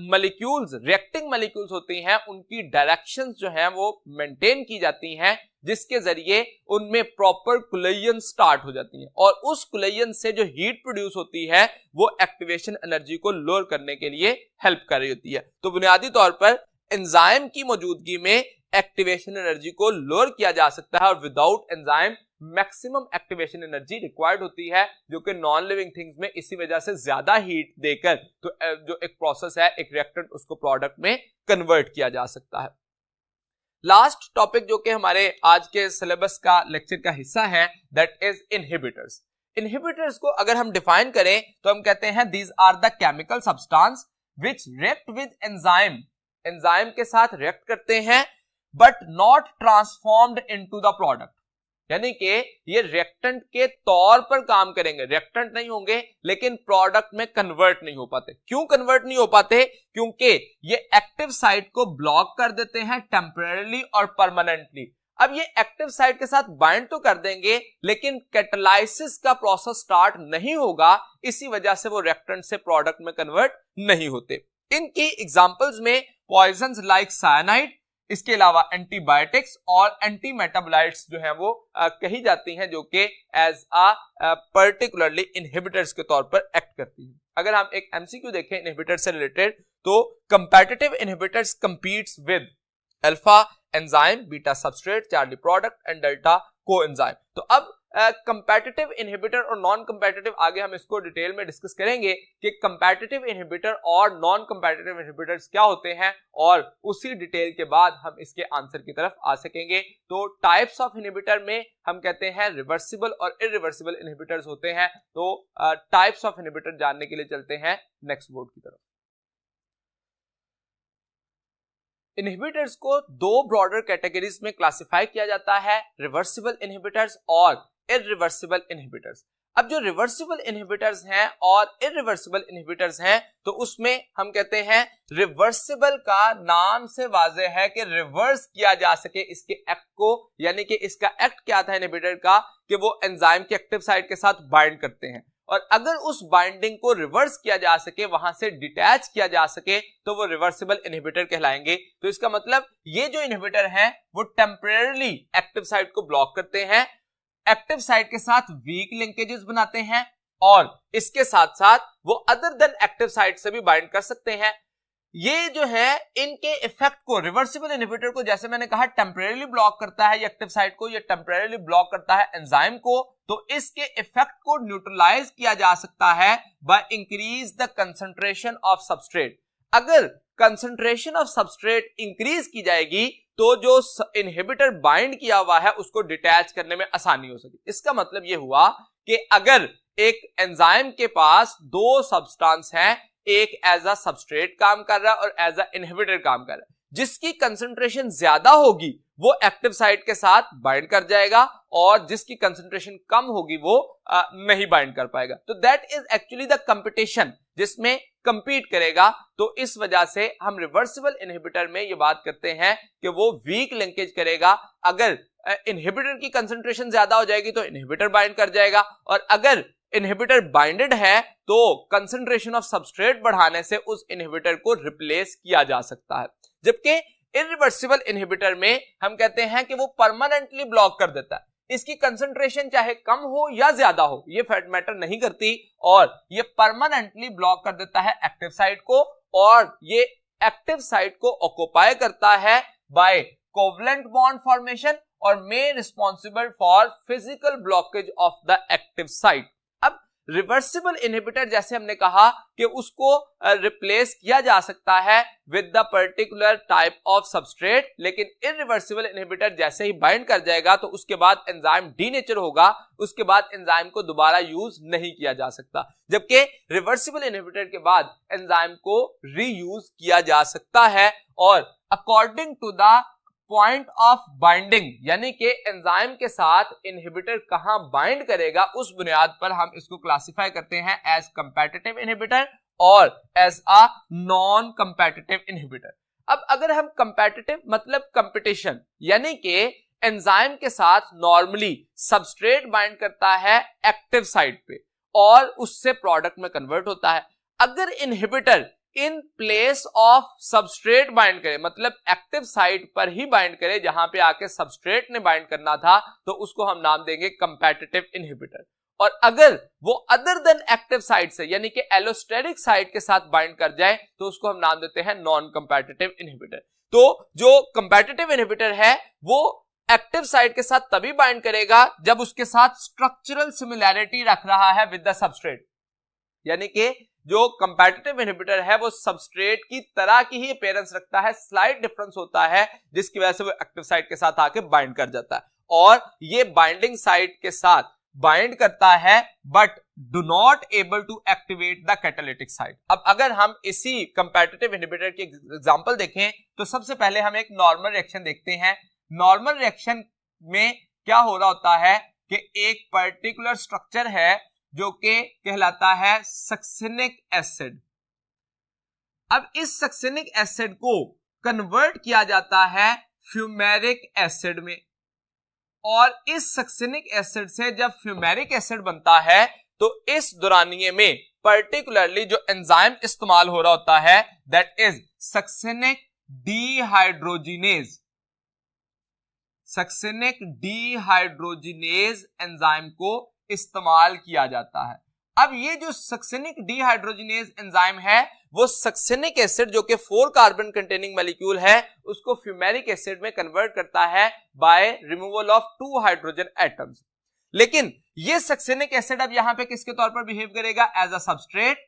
मॉलिक्यूल्स रिएक्टिंग मॉलिक्यूल्स होती हैं उनकी डायरेक्शंस जो हैं वो मेंटेन की जाती हैं, जिसके जरिए उनमें प्रॉपर कोलिजन स्टार्ट हो जाती है और उस कोलिजन से जो हीट प्रोड्यूस होती है वो एक्टिवेशन एनर्जी को लोअर करने के लिए हेल्प कर रही होती है। तो बुनियादी तौर पर एंजाइम की मौजूदगी में एक्टिवेशन एनर्जी को लोअर किया जा सकता है और without enzyme maximum activation energy required होती है, जो कि नॉन लिविंग थिंग्स में इसी वजह से ज्यादा हीट देकर तो जो एक प्रोसेस है एक रिएक्टेंट उसको प्रोडक्ट में कन्वर्ट किया जा सकता है। लास्ट टॉपिक जो कि हमारे आज के सिलेबस का लेक्चर का हिस्सा है दैट इज इनहिबिटर्स। इनहिबिटर्स को अगर हम डिफाइन करें तो हम कहते हैं these are the chemical substance which react with enzyme, enzyme के साथ रिएक्ट करते हैं but not transformed into the product, यानी कि ये रिएक्टेंट के तौर पर काम करेंगे, रिएक्टेंट नहीं होंगे लेकिन प्रोडक्ट में कन्वर्ट नहीं हो पाते। क्यों कन्वर्ट नहीं हो पाते? क्योंकि ये एक्टिव साइट को ब्लॉक कर देते हैं टेम्परेरीली और परमानेंटली। अब ये एक्टिव साइट के साथ बाइंड तो कर देंगे लेकिन कैटालाइसिस का प्रोसेस स्टार्ट नहीं होगा, इसी वजह से वो रिएक्टेंट से प्रोडक्ट में कन्वर्ट नहीं होते। इनकी एग्जांपल्स में पॉइजन्स लाइक साइनाइड, इसके अलावा एंटीबायोटिक्स और एंटी मेटाबोलाइट्स जो हैं वो कही जाती हैं जो कि एज पर्टिकुलरली इनहिबिटर्स के तौर पर एक्ट करती हैं। अगर हम एक एमसीक्यू देखें इनहिबिटर से रिलेटेड तो competitive inhibitors competes with alpha enzyme, beta substrate, Charlie product and delta coenzyme. तो अब कंपैटिटिव इनहिबिटर और नॉन कंपैटिटिव आगे हम इसको डिटेल में डिस्कस करेंगे कि कंपैटिटिव इनहिबिटर और नॉन कंपैटिटिव इनहिबिटर्स क्या होते हैं और उसी डिटेल के बाद हम इसके आंसर की तरफ आ सकेंगे। तो टाइप्स ऑफ इनहिबिटर में हम कहते हैं रिवर्सिबल और इरिवर्सिबल इनहिबिटर्स होते हैं। तो टाइप्स ऑफ इनहिबिटर जानने के लिए चलते हैं नेक्स्ट बोर्ड की तरफ। इनहिबिटर्स को दो ब्रॉडर कैटेगरीज में क्लासिफाई किया जाता है, रिवर्सिबल इनहिबिटर्स और इरिवर्सिबल इनहिबिटर्स। अब जो रिवर्सिबल इनहिबिटर्स हैं और इरिवर्सिबल इनहिबिटर्स हैं तो उसमें हम कहते हैं रिवर्सिबल का नाम से वाज़ेह है कि रिवर्स किया जा सके इसके एक्ट को, यानी कि इसका एक्ट क्या था इनहिबिटर का कि वो एंजाइम के एक्टिव साइट के साथ बाइंड करते हैं और अगर उस बाइंडिंग को रिवर्स किया जा सके, वहां से डिटैच किया जा सके तो वो रिवर्सिबल इनहिबिटर कहलाएंगे। तो इसका मतलब ये जो इनहिबिटर हैं वो टेम्परेरीली एक्टिव साइट को ब्लॉक करते हैं, एक्टिव साइट के साथ वीक लिंकेजेस बनाते हैं और इसके साथ साथ वो अदर देन एक्टिव साइट से भी बाइंड कर सकते हैं। ये जो है इनके इफेक्ट को, रिवर्सिबल इनहिबिटर को जैसे मैंने कहा टेम्परेरीली ब्लॉक करता है एक्टिव साइट को, ये टेम्परेरीली ब्लॉक करता है एंजाइम को, तो इसके इफेक्ट को न्यूट्रलाइज किया जा सकता है by increase the concentration of substrate. अगर कंसंट्रेशन ऑफ सबस्ट्रेट इंक्रीज की जाएगी तो जो इनहिबिटर बाइंड किया हुआ है उसको डिटैच करने में आसानी हो सके। इसका मतलब ये हुआ कि अगर एक एंजाइम के पास दो सब्सटेंस हैं, एक एज अ सबस्ट्रेट काम कर रहा है और एज अ इनहिबिटर काम कर रहा है, जिसकी कंसंट्रेशन ज्यादा होगी वो एक्टिव साइट के साथ बाइंड कर जाएगा और जिसकी कंसंट्रेशन कम होगी वो नहीं बाइंड कर पाएगा। तो that is actually the competition जिसमें कंपीट करेगा। तो इस वजह से हम रिवर्सिबल इनहिबिटर में ये बात करते हैं कि वो वीक लिंकेज करेगा। अगर इनहिबिटर की कंसंट्रेशन ज्यादा हो जाएगी तो इनहिबिटर बाइंड कर जाएगा और अगर इनहिबिटर बाइंडेड है तो कंसंट्रेशन ऑफ सबस्ट्रेट बढ़ाने से उस इनहिबिटर को रिप्लेस किया जा सकता है, जबकि इरिवर्सिबल इनहिबिटर में हम कहते हैं कि वो परमानेंटली ब्लॉक कर देता है। इसकी कंसंट्रेशन चाहे कम हो या ज्यादा हो, ये फैट मैटर नहीं करती, और ये परमानेंटली ब्लॉक कर देता है एक्टिव साइट को, और ये एक्टिव साइट को ऑक्युपाई करता है बाय कोवलेंट बॉन्ड फॉर्मेशन और may responsible for physical blockage of the active site. अब रिवर्सिबल इनहिबिटर जैसे हमने कहा कि उसको रिप्लेस किया जा सकता है with the particular type of substrate, लेकिन इरिवर्सिबल इनहिबिटर जैसे ही बाइंड कर जाएगा तो उसके बाद एंजाइम डीनेचर होगा, उसके बाद एंजाइम को दोबारा यूज नहीं किया जा सकता, जबकि रिवर्सिबल इनहिबिटर के बाद एंजाइम को रीयूज किया जा सकता है। और according to the point of binding, यानी कि एंजाइम के साथ इनहिबिटर कहां बाइंड करेगा, उस बुनियाद पर हम इसको क्लासिफाई करते हैं एज कंपेटिटिव इनहिबिटर और as a non competitive inhibitor. अब अगर हम कंपेटिटिव मतलब कंपटीशन, यानी कि एंजाइम के साथ नॉर्मली सबस्ट्रेट बाइंड करता है एक्टिव साइट पे और उससे प्रोडक्ट में कन्वर्ट होता है। अगर inhibitor in place of substrate bind करे, मतलब एक्टिव साइट पर ही बाइंड करे जहां पे आके सबस्ट्रेट ने बाइंड करना था, तो उसको हम नाम देंगे कंपेटिटिव इनहिबिटर। और अगर वो अदर देन एक्टिव साइट से, यानी कि एलोस्टेरिक साइट के साथ बाइंड कर जाए, तो उसको हम नाम देते हैं नॉन कंपेटिटिव इनहिबिटर। तो जो कंपेटिटिव इनहिबिटर है वो एक्टिव साइट के साथ तभी बाइंड करेगा जब उसके साथ स्ट्रक्चरल सिमिलैरिटी रख रहा है विद द सबस्ट्रेट, यानी कि जो कंपेटिटिव इनहिबिटर है वो सबस्ट्रेट की तरह की ही अपीयरेंस रखता है, स्लाइट डिफरेंस होता है जिसकी वजह से वो एक्टिव साइट के साथ आके बाइंड कर जाता है, और ये बाइंडिंग साइट के साथ बाइंड करता है but do not able to activate the catalytic site. अब अगर हम इसी कंपेटिटिव इनहिबिटर की एग्जांपल देखें तो सबसे पहले हम एक नॉर्मल रिएक्शन देखते हैं। नॉर्मल रिएक्शन में क्या हो रहा होता है कि एक पर्टिकुलर स्ट्रक्चर है जो कि कहलाता है सक्सिनिक एसिड। अब इस सक्सिनिक एसिड को कन्वर्ट किया जाता है फ्यूमेरिक एसिड में, और इस सक्सिनिक एसिड से जब फ्यूमेरिक एसिड बनता है तो इस दौरानिये में पर्टिकुलरली जो एंजाइम इस्तेमाल हो रहा होता है that is succinic dehydrogenase. Succinic dehydrogenase enzyme को इस्तेमाल किया जाता है। अब ये जो सक्सिनिक डीहाइड्रोजिनेज एंजाइम है वो सक्सिनिक एसिड जो कि 4 कार्बन कंटेनिंग मॉलिक्यूल है उसको फ्यूमेरिक एसिड में कन्वर्ट करता है by removal of 2 hydrogen atoms. लेकिन ये सक्सिनिक एसिड अब यहां पे किसके तौर पर बिहेव करेगा? As a substrate.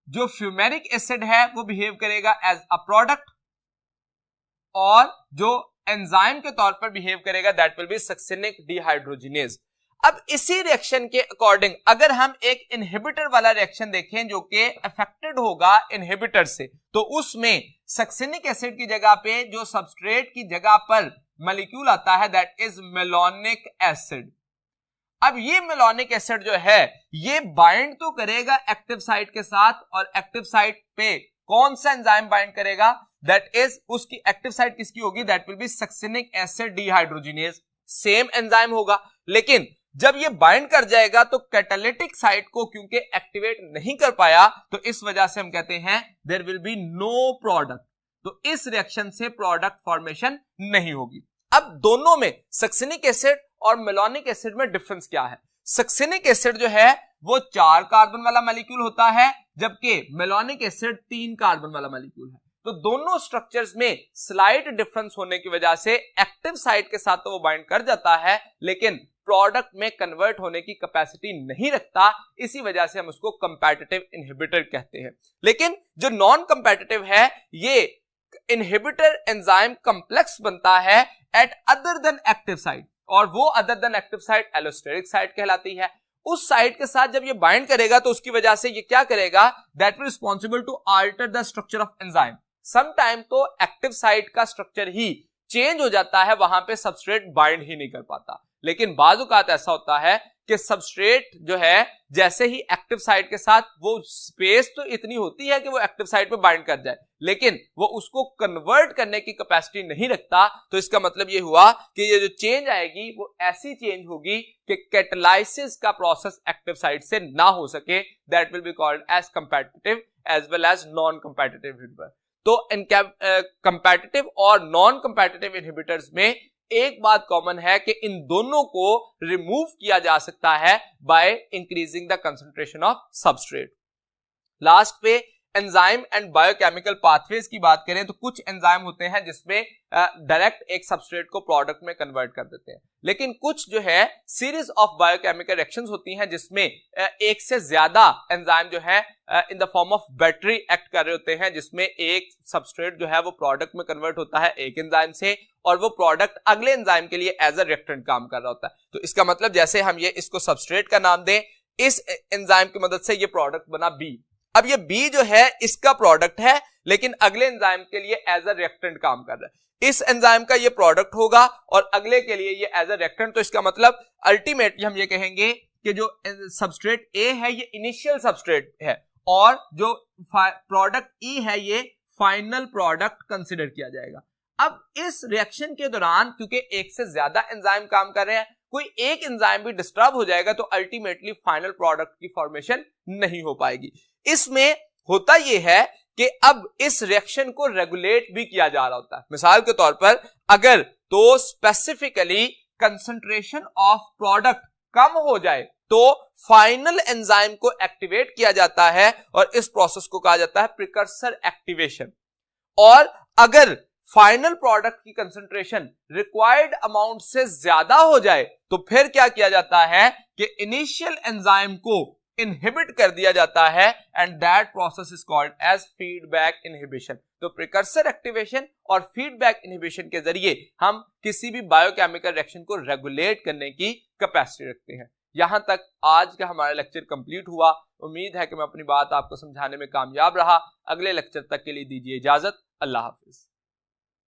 जो फ्यूमेरिक एसिड है वो बिहेव करेगा एज अ प्रोडक्ट, और जो एंजाइम के तौर पर बिहेव करेगा that will B succinic dehydrogenase. अब इसी रिएक्शन के अकॉर्डिंग अगर हम एक इनहिबिटर वाला रिएक्शन देखें जो कि अफेक्टेड होगा इनहिबिटर से, तो उसमें सक्सिनिक एसिड की जगह पे जो सबस्ट्रेट की जगह पर मॉलिक्यूल आता है दैट इज मेलोनिक एसिड। अब ये मेलोनिक एसिड जो है ये बाइंड तो करेगा एक्टिव साइट के साथ, और एक्टिव साइट पे कौन सा एंजाइम बाइंड करेगा? दैट इज उसकी एक्टिव साइट किसकी होगी? That will B succinic acid dehydrogenase. Same enzyme होगा, लेकिन जब ये बाइंड कर जाएगा तो कैटालिटिक साइट को क्योंकि एक्टिवेट नहीं कर पाया, तो इस वजह से हम कहते हैं there will be no product. तो इस रिएक्शन से प्रोडक्ट फॉर्मेशन नहीं होगी। अब दोनों में सक्सिनिक एसिड और मेलोनिक एसिड में डिफरेंस क्या है? सक्सिनिक एसिड जो है वो 4 कार्बन वाला मॉलिक्यूल होता है, जबकि मेलोनिक एसिड 3 कार्बन वाला मॉलिक्यूल है। तो दोनों स्ट्रक्चर्स में स्लाइट डिफरेंस होने की वजह से एक्टिव साइट के साथ तो वो बाइंड कर जाता है, लेकिन प्रोडक्ट में कन्वर्ट होने की कैपेसिटी नहीं रखता। इसी वजह से हम उसको कंपेटिटिव इनहिबिटर कहते हैं। लेकिन जो नॉन कंपेटिटिव है ये इनहिबिटर एंजाइम कॉम्प्लेक्स बनता है eight other than active site, और वो other than active site allosteric site कहलाती है। उस साइट के साथ जब ये बाइंड करेगा तो उसकी वजह से ये क्या करेगा? That will responsible to alter the structure of enzyme. Sometime तो एक्टिव साइट का स्ट्रक्चर ही चेंज हो जाता है, वहां पे सबस्ट्रेट बाइंड ही नहीं कर पाता। लेकिन बाज़ औक़ात ऐसा होता है कि सबस्ट्रेट जो है जैसे ही एक्टिव साइट के साथ, वो स्पेस तो इतनी होती है कि वो एक्टिव साइट पे बाइंड कर जाए, लेकिन वो उसको कन्वर्ट करने की कैपेसिटी नहीं रखता। तो इसका मतलब ये हुआ कि ये जो चेंज आएगी वो ऐसी चेंज होगी कि कैटालाइसिस का प्रोसेस एक्टिव साइट से ना हो सके। That will be called as competitive as well as non competitive inhibitor. तो कंपेटिटिव और नॉन कंपेटिटिव इनहिबिटर्स में एक बात कॉमन है कि इन दोनों को रिमूव किया जा सकता है by increasing the concentration of substrate. Last पे एंजाइम एंड बायोकेमिकल पाथवेज की बात करें तो कुछ एंजाइम होते हैं जिसमें डायरेक्ट एक सबस्ट्रेट को प्रोडक्ट में कन्वर्ट कर देते हैं, लेकिन कुछ जो है सीरीज ऑफ बायोकेमिकल रिएक्शंस होती हैं जिसमें एक से ज्यादा एंजाइम जो है in the form of battery act कर रहे होते हैं, जिसमें एक सबस्ट्रेट जो है वो प्रोडक्ट में कन्वर्ट होता है एक एंजाइम से, और वो प्रोडक्ट अगले एंजाइम के लिए एज अ रिएक्टेंट काम कर रहा होता है। तो इसका मतलब जैसे हम ये इसको सबस्ट्रेट का नाम दें, इस एंजाइम की मदद से ये प्रोडक्ट बना बी। अब ये बी जो है इसका प्रोडक्ट है, लेकिन अगले एंजाइम के लिए एज अ रिएक्टेंट काम कर रहा है। इस एंजाइम का ये प्रोडक्ट होगा और अगले के लिए ये एज अ रिएक्टेंट। तो इसका मतलब अल्टीमेटली हम ये कहेंगे कि जो सबस्ट्रेट ए है ये इनिशियल सबस्ट्रेट है और जो प्रोडक्ट ई है ये फाइनल प्रोडक्ट कंसिडर किया जाएगा। अब इस रिएक्शन के दौरान क्योंकि एक से ज्यादा एंजाइम काम कर रहे हैं, कोई एक एंजाइम भी डिस्टर्ब हो जाएगा तो अल्टीमेटली फाइनल प्रोडक्ट की फॉर्मेशन नहीं हो पाएगी। इसमें होता यह है कि अब इस रिएक्शन को रेगुलेट भी किया जा रहा होता है। मिसाल के तौर पर अगर तो स्पेसिफिकली कंसंट्रेशन ऑफ प्रोडक्ट कम हो जाए तो फाइनल एंजाइम को एक्टिवेट किया जाता है और इस प्रोसेस को कहा जाता है प्रिकर्सर एक्टिवेशन। और अगर फाइनल प्रोडक्ट की कंसंट्रेशन रिक्वायर्ड अमाउंट से ज्यादा हो जाए तो फिर क्या किया जाता है कि इनिशियल एंजाइम को इनहिबिट कर दिया जाता है and that process is called as feedback inhibition. तो प्रिकर्सर एक्टिवेशन और फीडबैक इनहिबिशन के जरिए हम किसी भी बायोकेमिकल रिएक्शन को रेगुलेट करने की कैपेसिटी रखते हैं। यहां तक आज का हमारा लेक्चर कंप्लीट हुआ। उम्मीद है कि मैं अपनी बात आपको समझाने में कामयाब रहा। अगले लेक्चर तक के लिए दीजिए इजाजत। अल्लाह हाफिज।